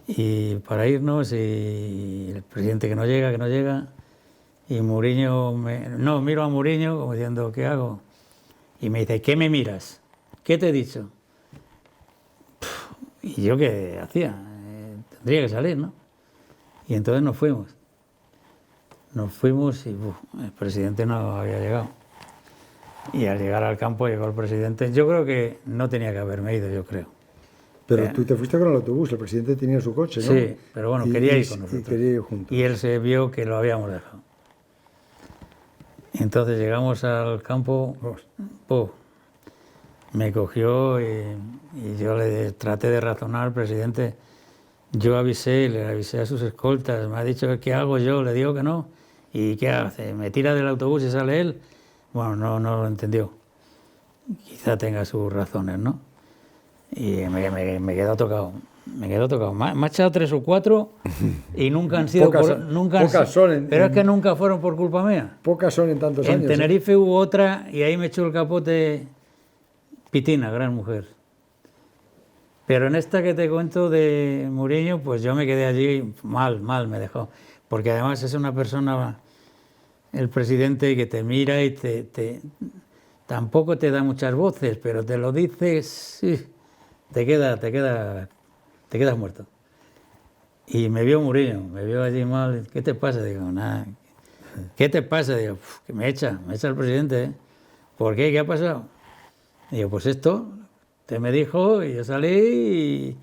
y para irnos, y el presidente que no llega, y Mourinho, miro a Mourinho como diciendo, ¿qué hago? Y me dice, ¿qué me miras? ¿Qué te he dicho? ¿Y yo qué hacía? Tendría que salir, ¿no? Y entonces nos fuimos y el presidente no había llegado. Y al llegar al campo llegó el presidente. Yo creo que no tenía que haberme ido, yo creo. Pero tú te fuiste con el autobús, el presidente tenía su coche, ¿no? Sí, pero bueno, quería ir con nosotros. Y quería ir juntos. Y él se vio que lo habíamos dejado. Entonces llegamos al campo, me cogió y yo le traté de razonar al presidente. Yo le avisé a sus escoltas, me ha dicho que qué hago yo, le digo que no. ¿Y qué hace? ¿Me tira del autobús y sale él? Bueno, no lo entendió. Quizá tenga sus razones, ¿no? Y me quedó tocado. Me ha echado 3 o 4 y nunca han sido pero es que nunca fueron por culpa mía. Pocas son en tantos años. En Tenerife hubo otra y ahí me echó el capote Pitina, gran mujer. Pero en esta que te cuento de Muriño, pues yo me quedé allí mal me dejó. Porque además es una persona, el presidente, que te mira y tampoco te da muchas voces, pero te lo dices, sí, te quedas muerto. Y me vio Muriño, me vio allí mal. ¿Qué te pasa? Digo, nada. ¿Qué te pasa? Digo, que me echa el presidente. ¿Eh? ¿Por qué? ¿Qué ha pasado? Digo, pues esto, te me dijo y yo salí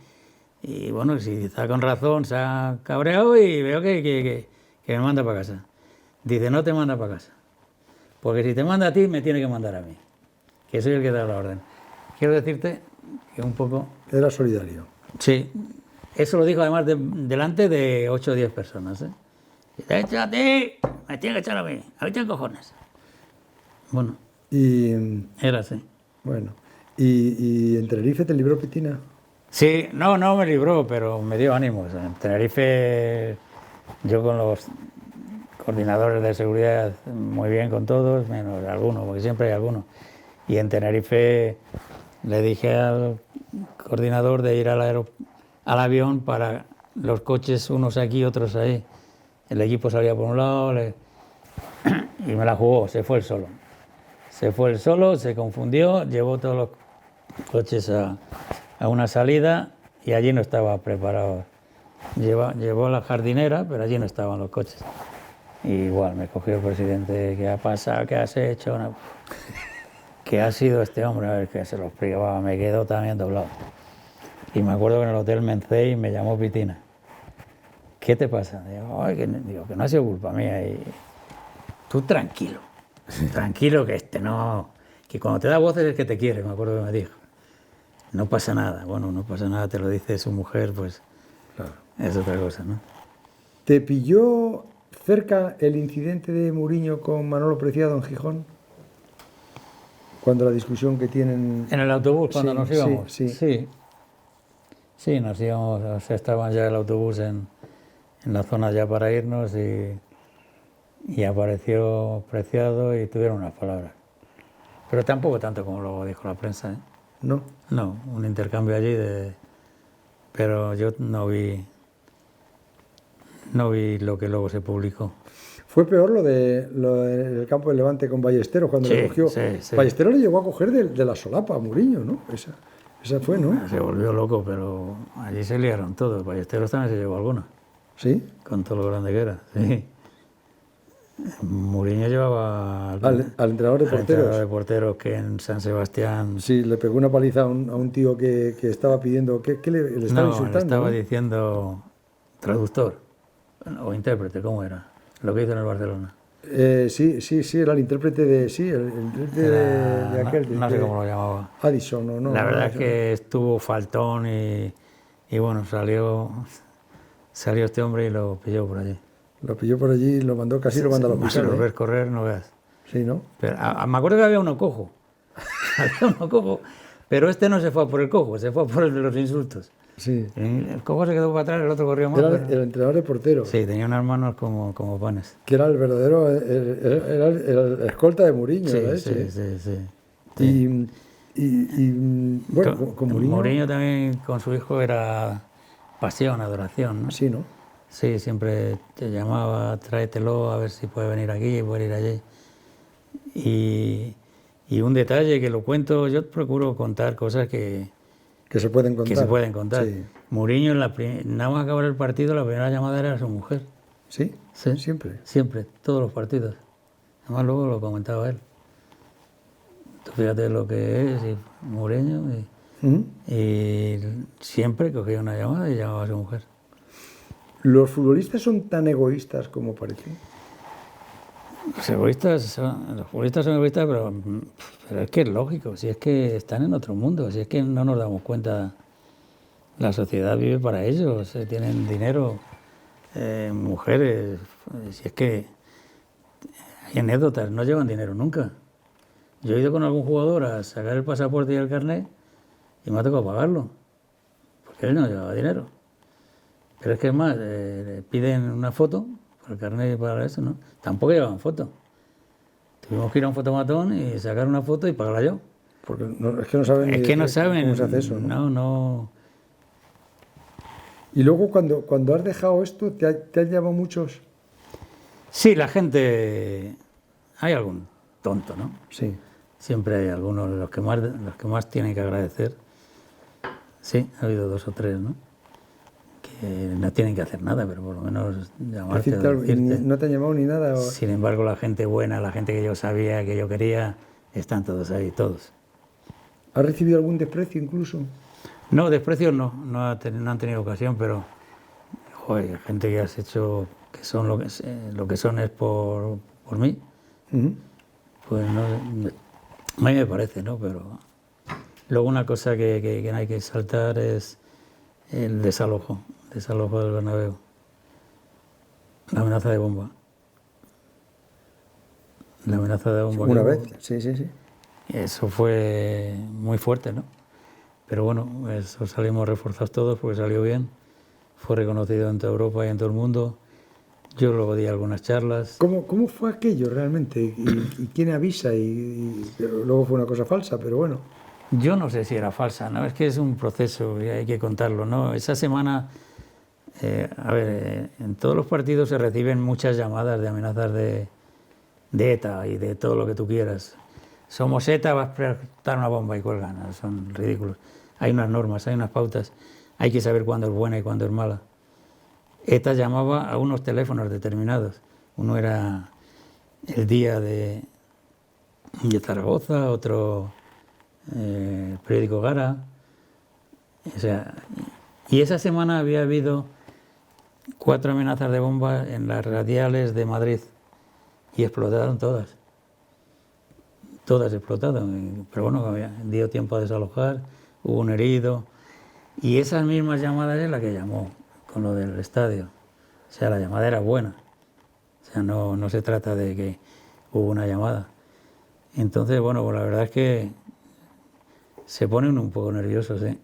y bueno, si está con razón, se ha cabreado y veo que me manda para casa. Dice, no te manda para casa. Porque si te manda a ti, me tiene que mandar a mí. Que soy el que da la orden. Quiero decirte que un poco... Era solidario. Sí. Eso lo dijo además delante de 8 o 10 personas. ¿Eh? Te echa a ti, me tiene que echar a mí. A mí te cojones. Bueno, era así. Bueno, ¿y en Tenerife te libró Pitina? Sí, no me libró, pero me dio ánimos. En Tenerife, yo con los coordinadores de seguridad, muy bien con todos, menos algunos, porque siempre hay algunos. Y en Tenerife le dije al coordinador de ir al avión para los coches, unos aquí, otros ahí. El equipo salía por un lado y me la jugó, se fue él solo. Se confundió, llevó todos los coches a una salida y allí no estaba preparado. Llevó a la jardinera, pero allí no estaban los coches. Y igual me cogió el presidente, ¿qué ha pasado? ¿Qué has hecho? No. ¿Qué ha sido este hombre? A ver, que se lo explicaba, me quedó también doblado. Y me acuerdo que en el hotel Mencey me llamó Pitina. ¿Qué te pasa? Digo, que no ha sido culpa mía. Y tú tranquilo, que cuando te da voces es que te quiere, me acuerdo que me dijo. No pasa nada, bueno, no pasa nada, te lo dice su mujer, pues claro, es otra cosa, ¿no? ¿Te pilló cerca el incidente de Muriño con Manolo Preciado en Gijón? Cuando la discusión que tienen... ¿En el autobús cuando nos íbamos? Sí, nos íbamos, o sea, estaban ya el autobús en la zona ya para irnos y apareció Preciado y tuvieron unas palabras. Pero tampoco tanto como lo dijo la prensa, ¿eh? ¿No? No, un intercambio allí pero yo no vi lo que luego se publicó. Fue peor lo del campo de Levante con Ballesteros cuando le cogió. Sí. Ballesteros le llegó a coger de la solapa a Muriño, ¿no? Esa fue, ¿no? Se volvió loco, pero allí se liaron todos. Ballesteros también se llevó alguna. ¿Sí? Con todo lo grande que era, sí. Muriño llevaba al entrenador de porteros. Al entrenador de porteros que en San Sebastián... Sí, le pegó una paliza a un tío que estaba pidiendo... ¿Qué le estaba insultando? Le estaba diciendo traductor o intérprete, ¿cómo era? Lo que hizo en el Barcelona. Sí, era el intérprete de... Sí, el intérprete de aquel... No sé cómo lo llamaba. Addison o no. La verdad es que estuvo faltón y bueno, salió este hombre y lo pilló por allí. Lo pilló por allí y lo mandó casi lo manda a la Si lo ves correr, no veas. Sí, ¿no? Pero, me acuerdo que había uno cojo. Pero este no se fue por el cojo, se fue por los insultos. Sí. El cojo se quedó para atrás, el otro corrió más. Era el entrenador de porteros. Sí, tenía unas manos como panes. Que era el verdadero, era el escolta de Muriño. Sí. Y bueno, con Muriño... Muriño también con su hijo era pasión, adoración, ¿no? Sí, ¿no? Sí, siempre te llamaba, tráetelo, a ver si puede venir aquí, puede ir allí. Y un detalle que lo cuento, yo procuro contar cosas que se pueden contar. Sí. Muriño, nada más acabar el partido, la primera llamada era a su mujer. ¿Sí? Sí. Siempre. Siempre, todos los partidos. Además luego lo comentaba él. Tú fíjate lo que es, y Mourinho, y siempre cogía una llamada y llamaba a su mujer. ¿Los futbolistas son tan egoístas como parecen? Los futbolistas son egoístas, pero es que es lógico, si es que están en otro mundo, si es que no nos damos cuenta, la sociedad vive para ellos, tienen dinero, mujeres, si es que hay anécdotas, no llevan dinero nunca. Yo he ido con algún jugador a sacar el pasaporte y el carnet y me ha tocado pagarlo, porque él no llevaba dinero. Pero es que es más, le piden una foto para el carnet y para eso, ¿no? Tampoco llevaban foto. Tuvimos que ir a un fotomatón y sacar una foto y pagarla yo. Porque es que no saben, no saben cómo se hace eso, ¿no? No. Y luego cuando has dejado esto, ¿te han llamado muchos? Sí, la gente... Hay algún tonto, ¿no? Sí. Siempre hay algunos, los que más tienen que agradecer. Sí, ha habido 2 o 3, ¿no? Que no tienen que hacer nada, pero por lo menos llamarte o decirte. ¿No te han llamado ni nada? Sin embargo, la gente buena, la gente que yo sabía, que yo quería, están todos ahí, todos. ¿Has recibido algún desprecio incluso? No, desprecios no han tenido ocasión, pero joder, gente que has hecho que son lo que son es por mí. Pues no, a mí me parece, ¿no? Pero luego una cosa que no hay que saltar es el desalojo del Bernabéu, la amenaza de bomba. La amenaza de bomba. Una vez, sí. Eso fue muy fuerte, ¿no? Pero bueno, eso salimos reforzados todos porque salió bien, fue reconocido en toda Europa y en todo el mundo. Yo luego di algunas charlas. ¿Cómo fue aquello realmente? ¿Y quién avisa? Luego fue una cosa falsa, pero bueno. Yo no sé si era falsa, ¿no? Es que es un proceso y hay que contarlo, ¿no? Esa semana, en todos los partidos se reciben muchas llamadas de amenazas de ETA y de todo lo que tú quieras. Somos ETA, vas a explotar una bomba y cuelgan, ¿no? Son ridículos. Hay unas normas, hay unas pautas, hay que saber cuándo es buena y cuándo es mala. ETA llamaba a unos teléfonos determinados. Uno era el día de Zaragoza, otro el periódico Gara. O sea, y esa semana había habido 4 amenazas de bomba en las radiales de Madrid y explotaron todas. Todas explotaron, pero bueno, dio tiempo a desalojar, hubo un herido. Y esas mismas llamadas es la que llamó con lo del estadio. O sea, la llamada era buena. O sea, no se trata de que hubo una llamada. Entonces, bueno, pues la verdad es que se ponen un poco nerviosos, ¿eh?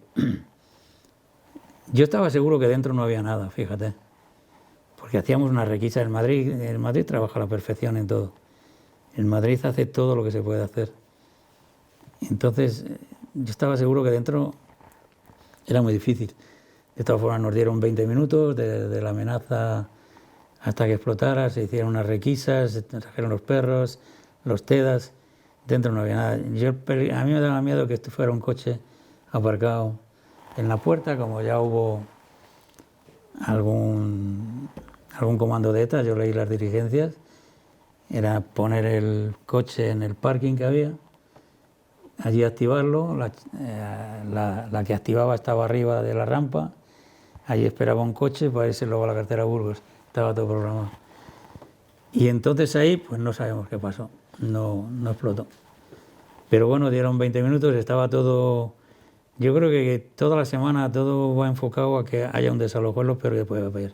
Yo estaba seguro que dentro no había nada, fíjate. Porque hacíamos una requisa en Madrid. El Madrid trabaja a la perfección en todo. El Madrid hace todo lo que se puede hacer. Entonces, yo estaba seguro que dentro era muy difícil. De todas formas, nos dieron 20 minutos de la amenaza hasta que explotara, se hicieron unas requisas, se trajeron los perros, los TEDAS, dentro no había nada. A mí me daba miedo que esto fuera un coche aparcado en la puerta, como ya hubo algún comando de ETA, yo leí las dirigencias, era poner el coche en el parking que había, allí activarlo, la que activaba estaba arriba de la rampa, allí esperaba un coche para irse luego a la carretera Burgos, estaba todo programado. Y entonces ahí, pues no sabemos qué pasó, no explotó. Pero bueno, dieron 20 minutos, estaba todo... Yo creo que toda la semana todo va enfocado a que haya un desalojo, es lo peor que puede haber.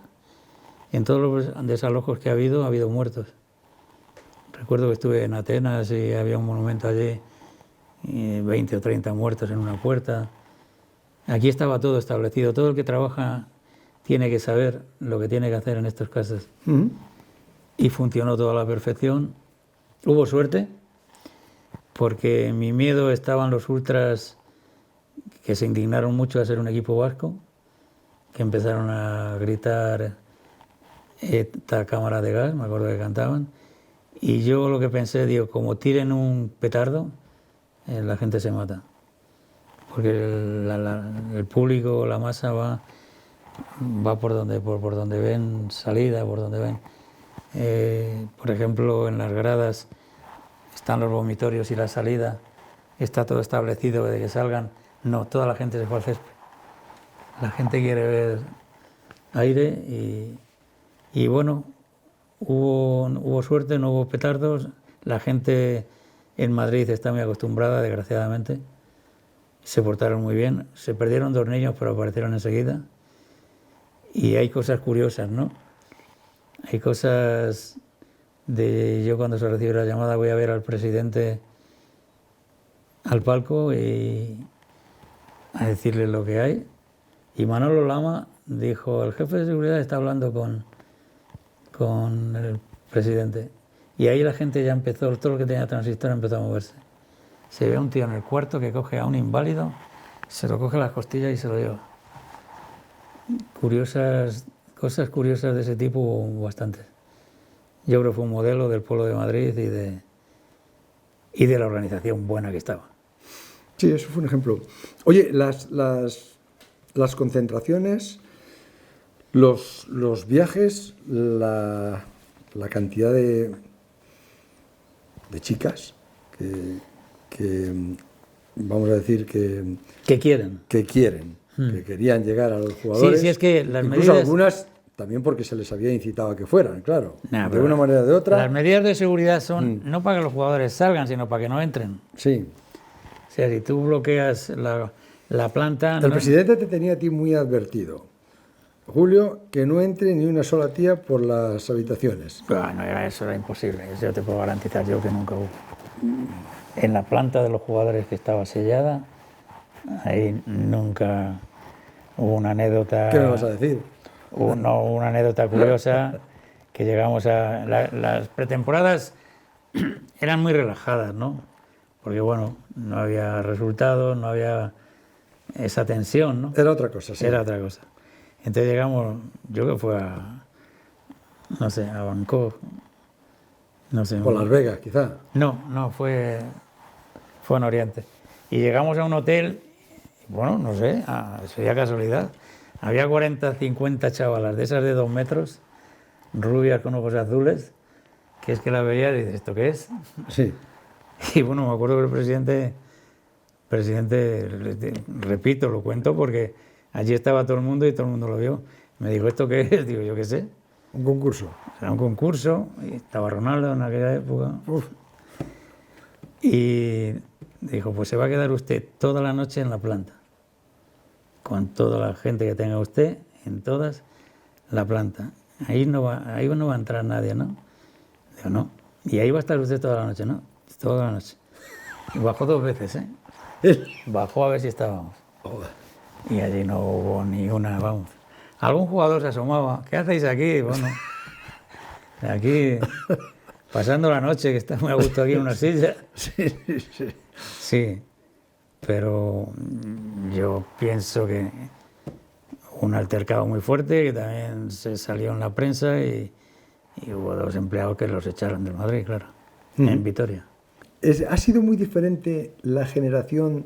En todos los desalojos que ha habido muertos. Recuerdo que estuve en Atenas y había un monumento allí, 20 o 30 muertos en una puerta. Aquí estaba todo establecido. Todo el que trabaja tiene que saber lo que tiene que hacer en estos casos. Y funcionó todo a la perfección. Hubo suerte, porque en mi miedo estaban los ultras que se indignaron mucho a ser un equipo vasco, que empezaron a gritar esta cámara de gas, me acuerdo que cantaban. Y yo lo que pensé, digo, como tiren un petardo, la gente se mata. Porque el público, la masa va por donde ven salida, por donde ven. Por ejemplo, en las gradas están los vomitorios y la salida. está todo establecido de que salgan. No, toda la gente se fue al césped. La gente quiere ver aire y bueno, hubo suerte, no hubo petardos. La gente en Madrid está muy acostumbrada, desgraciadamente. Se portaron muy bien. Se perdieron 2 niños, pero aparecieron enseguida. Y hay cosas curiosas, ¿no? Hay cosas de... Yo cuando se recibe la llamada voy a ver al presidente al palco y a decirle lo que hay. Y Manolo Lama dijo, el jefe de seguridad está hablando con el presidente. Y ahí la gente ya empezó, todo lo que tenía transistor empezó a moverse. Se ve a un tío en el cuarto que coge a un inválido, se lo coge a las costillas y se lo lleva. Cosas curiosas de ese tipo hubo bastantes. Yo creo que fue un modelo del pueblo de Madrid y de la organización buena que estaba. Sí, eso fue un ejemplo. Oye, las concentraciones, los viajes, la cantidad de chicas que vamos a decir que quieren, que querían llegar a los jugadores. Sí, es que las incluso medidas... algunas también porque se les había incitado a que fueran, claro. Nah, de una manera o de otra. Las medidas de seguridad son no para que los jugadores salgan, sino para que no entren. Sí. O sea, si tú bloqueas la planta... El presidente te tenía a ti muy advertido. Julio, que no entre ni una sola tía por las habitaciones. Bueno, eso era imposible. Eso yo te puedo garantizar yo que nunca hubo. En la planta de los jugadores que estaba sellada, ahí nunca hubo una anécdota... ¿Qué me vas a decir? Una anécdota curiosa, que llegamos a... las pretemporadas eran muy relajadas, ¿no? Porque, bueno, no había resultados, no había esa tensión, ¿no? Era otra cosa, sí. Era otra cosa. Entonces llegamos, yo creo que fue a Bangkok, no sé. O Las Vegas, quizá. No, fue en Oriente. Y llegamos a un hotel, bueno, no sé, sería casualidad. Había 40, 50 chavalas de esas de 2 metros, rubias con ojos azules, que es que la veía y dices, ¿esto qué es? Sí. Y bueno, me acuerdo que el presidente, repito, lo cuento porque allí estaba todo el mundo y todo el mundo lo vio. Me dijo, ¿esto qué es? Digo, yo qué sé. Un concurso. Era un concurso, y estaba Ronaldo en aquella época. Uf. Y dijo, pues se va a quedar usted toda la noche en la planta, con toda la gente que tenga usted, en todas, la planta. Ahí no va a entrar nadie, ¿no? Digo, no. Y ahí va a estar usted toda la noche, ¿no? Toda la noche. Y bajó 2 veces, ¿eh? Bajó a ver si estábamos. Y allí no hubo ni una, vamos. Algún jugador se asomaba. ¿Qué hacéis aquí? Bueno, aquí, pasando la noche, que está muy a gusto aquí en una silla. Sí, pero yo pienso que un altercado muy fuerte, que también se salió en la prensa y hubo 2 empleados que los echaron del Madrid, claro, en Vitoria. ¿Ha sido muy diferente la generación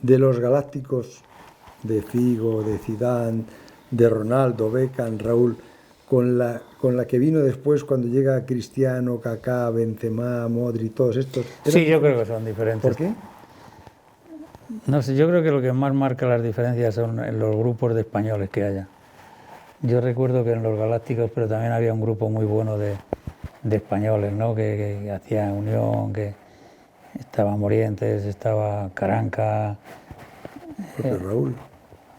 de los galácticos, de Figo, de Zidane, de Ronaldo, Beckham, Raúl, con la que vino después cuando llega Cristiano, Kaká, Benzema, Modric, todos estos? Sí, yo creo que son diferentes. ¿Por qué? No sé, yo creo que lo que más marca las diferencias son los grupos de españoles que haya. Yo recuerdo que en los galácticos, pero también había un grupo muy bueno de españoles, ¿no? que hacían unión, que estaba Morientes, estaba Caranca, Raúl.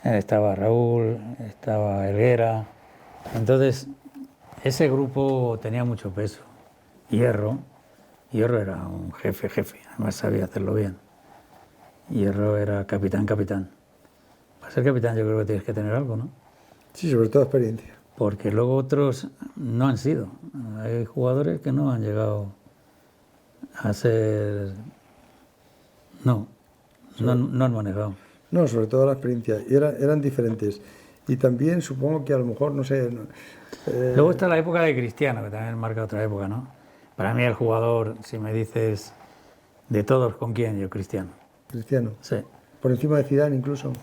Estaba Raúl, estaba Helguera. Entonces, ese grupo tenía mucho peso. Hierro era un jefe, además sabía hacerlo bien. Hierro era capitán. Para ser capitán yo creo que tienes que tener algo, ¿no? Sí, sobre todo experiencia. Porque luego otros no han sido. Hay jugadores que no han llegado a ser... No han manejado. No, sobre todo la experiencia. Y eran diferentes. Y también supongo que a lo mejor, no sé... Luego está la época de Cristiano, que también marca otra época, ¿no? Para mí el jugador, si me dices de todos, ¿con quién? Yo, Cristiano. Cristiano. Sí. Por encima de Zidane incluso.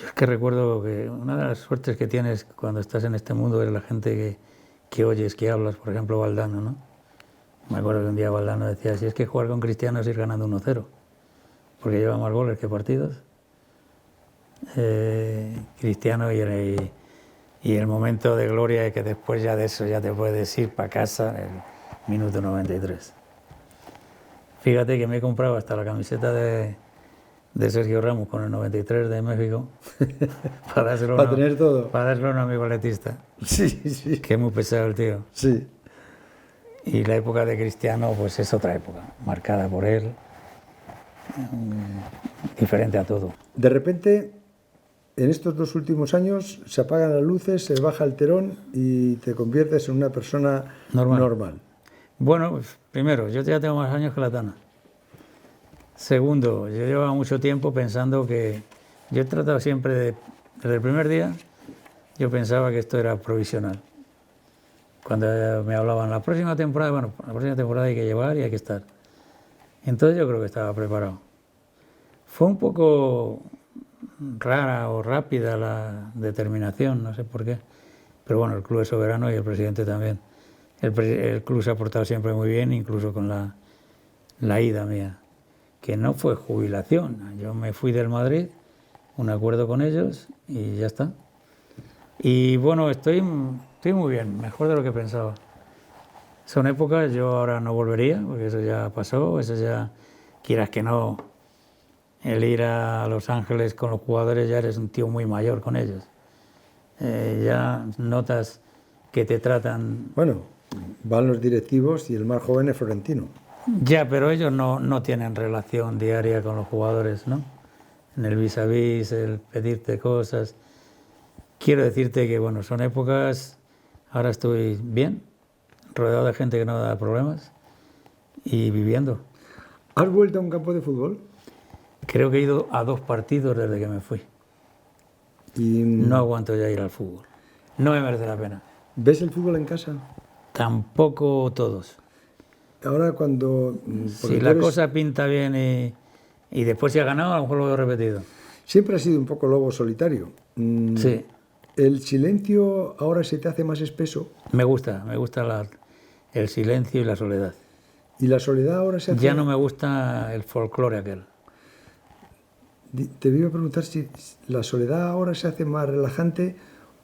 Yo es que recuerdo que una de las suertes que tienes cuando estás en este mundo es la gente que oyes, que hablas, por ejemplo, Valdano, ¿no? Me acuerdo que un día Valdano decía, si es que jugar con Cristiano es ir ganando 1-0, porque lleva más goles que partidos. Cristiano y el momento de gloria que después ya de eso ya te puedes ir para casa, el minuto 93. Fíjate que me he comprado hasta la camiseta de Sergio Ramos con el 93 de México para dárselo tener todo. Para dárselo a un amigo letista. Sí, sí. Que es muy pesado el tío. Sí. Y la época de Cristiano pues es otra época, marcada por él, diferente a todo. De repente, en estos 2 últimos años, se apagan las luces, se baja el telón y te conviertes en una persona normal. Bueno, pues, primero, yo ya tengo más años que la Tana. Segundo, yo llevaba mucho tiempo pensando que... Yo he tratado siempre desde el primer día, yo pensaba que esto era provisional. Cuando me hablaban, la próxima temporada hay que llevar y hay que estar. Entonces yo creo que estaba preparado. Fue un poco rara o rápida la determinación, no sé por qué. Pero bueno, el club es soberano y el presidente también. El club se ha portado siempre muy bien, incluso con la ida mía, que no fue jubilación. Yo me fui del Madrid, un acuerdo con ellos y ya está. Y bueno, estoy muy bien, mejor de lo que pensaba. Son épocas, yo ahora no volvería, porque eso ya pasó, eso ya, quieras que no, el ir a Los Ángeles con los jugadores, ya eres un tío muy mayor con ellos. Ya notas que te tratan... Bueno, van los directivos y el más joven es Florentino. Ya, pero ellos no tienen relación diaria con los jugadores, ¿no? En el vis a vis, el pedirte cosas. Quiero decirte que, bueno, son épocas, ahora estoy bien, rodeado de gente que no da problemas y viviendo. ¿Has vuelto a un campo de fútbol? Creo que he ido a 2 partidos desde que me fui. Y... No aguanto ya ir al fútbol. No me merece la pena. ¿Ves el fútbol en casa? Tampoco todos. Ahora cuando... Si la cosa pinta bien y después si ha ganado, a lo mejor lo veo repetido. Siempre has sido un poco lobo solitario. Sí. ¿El silencio ahora se te hace más espeso? Me gusta el silencio y la soledad. ¿Y la soledad ahora se hace...? Ya no me gusta el folclore aquel. Te iba a preguntar si la soledad ahora se hace más relajante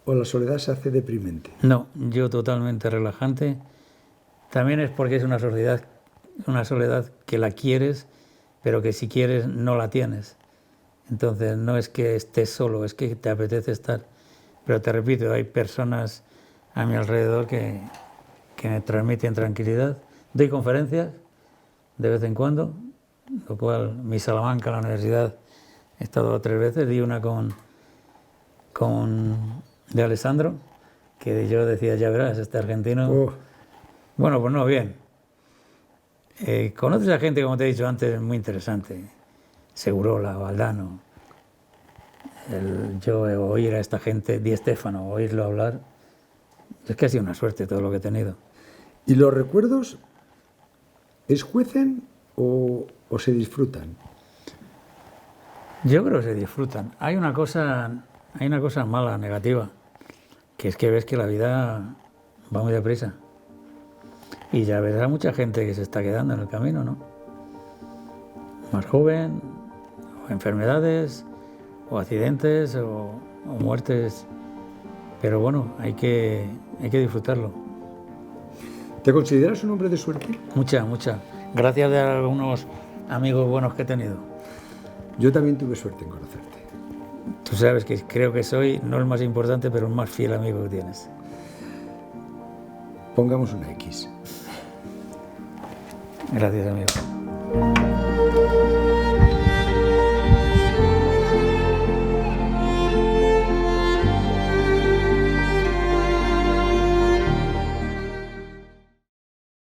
o la soledad se hace deprimente. No, yo totalmente relajante. También es porque es una soledad que la quieres, pero que si quieres no la tienes. Entonces no es que estés solo, es que te apetece estar. Pero te repito, hay personas a mi alrededor que me transmiten tranquilidad. Doy conferencias de vez en cuando, lo cual mi Salamanca, la universidad, he estado 3 veces. Di una de Alessandro, que yo decía, ya verás, este argentino... Oh. Bueno, pues no, bien. Conoces a gente, como te he dicho antes, muy interesante. Segurola, Valdano. Yo oír a esta gente, Di Stéfano, oírlo hablar, es que ha sido una suerte todo lo que he tenido. ¿Y los recuerdos escuecen o se disfrutan? Yo creo que se disfrutan. Hay una cosa mala, negativa, que es que ves que la vida va muy deprisa. Y ya ves a mucha gente que se está quedando en el camino, ¿no? Más joven, o enfermedades, o accidentes, o muertes. Pero bueno, hay que disfrutarlo. ¿Te consideras un hombre de suerte? Mucha. Gracias a algunos amigos buenos que he tenido. Yo también tuve suerte en conocerte. Tú sabes que creo que soy, no el más importante, pero el más fiel amigo que tienes. Pongamos una X. Gracias, amigo.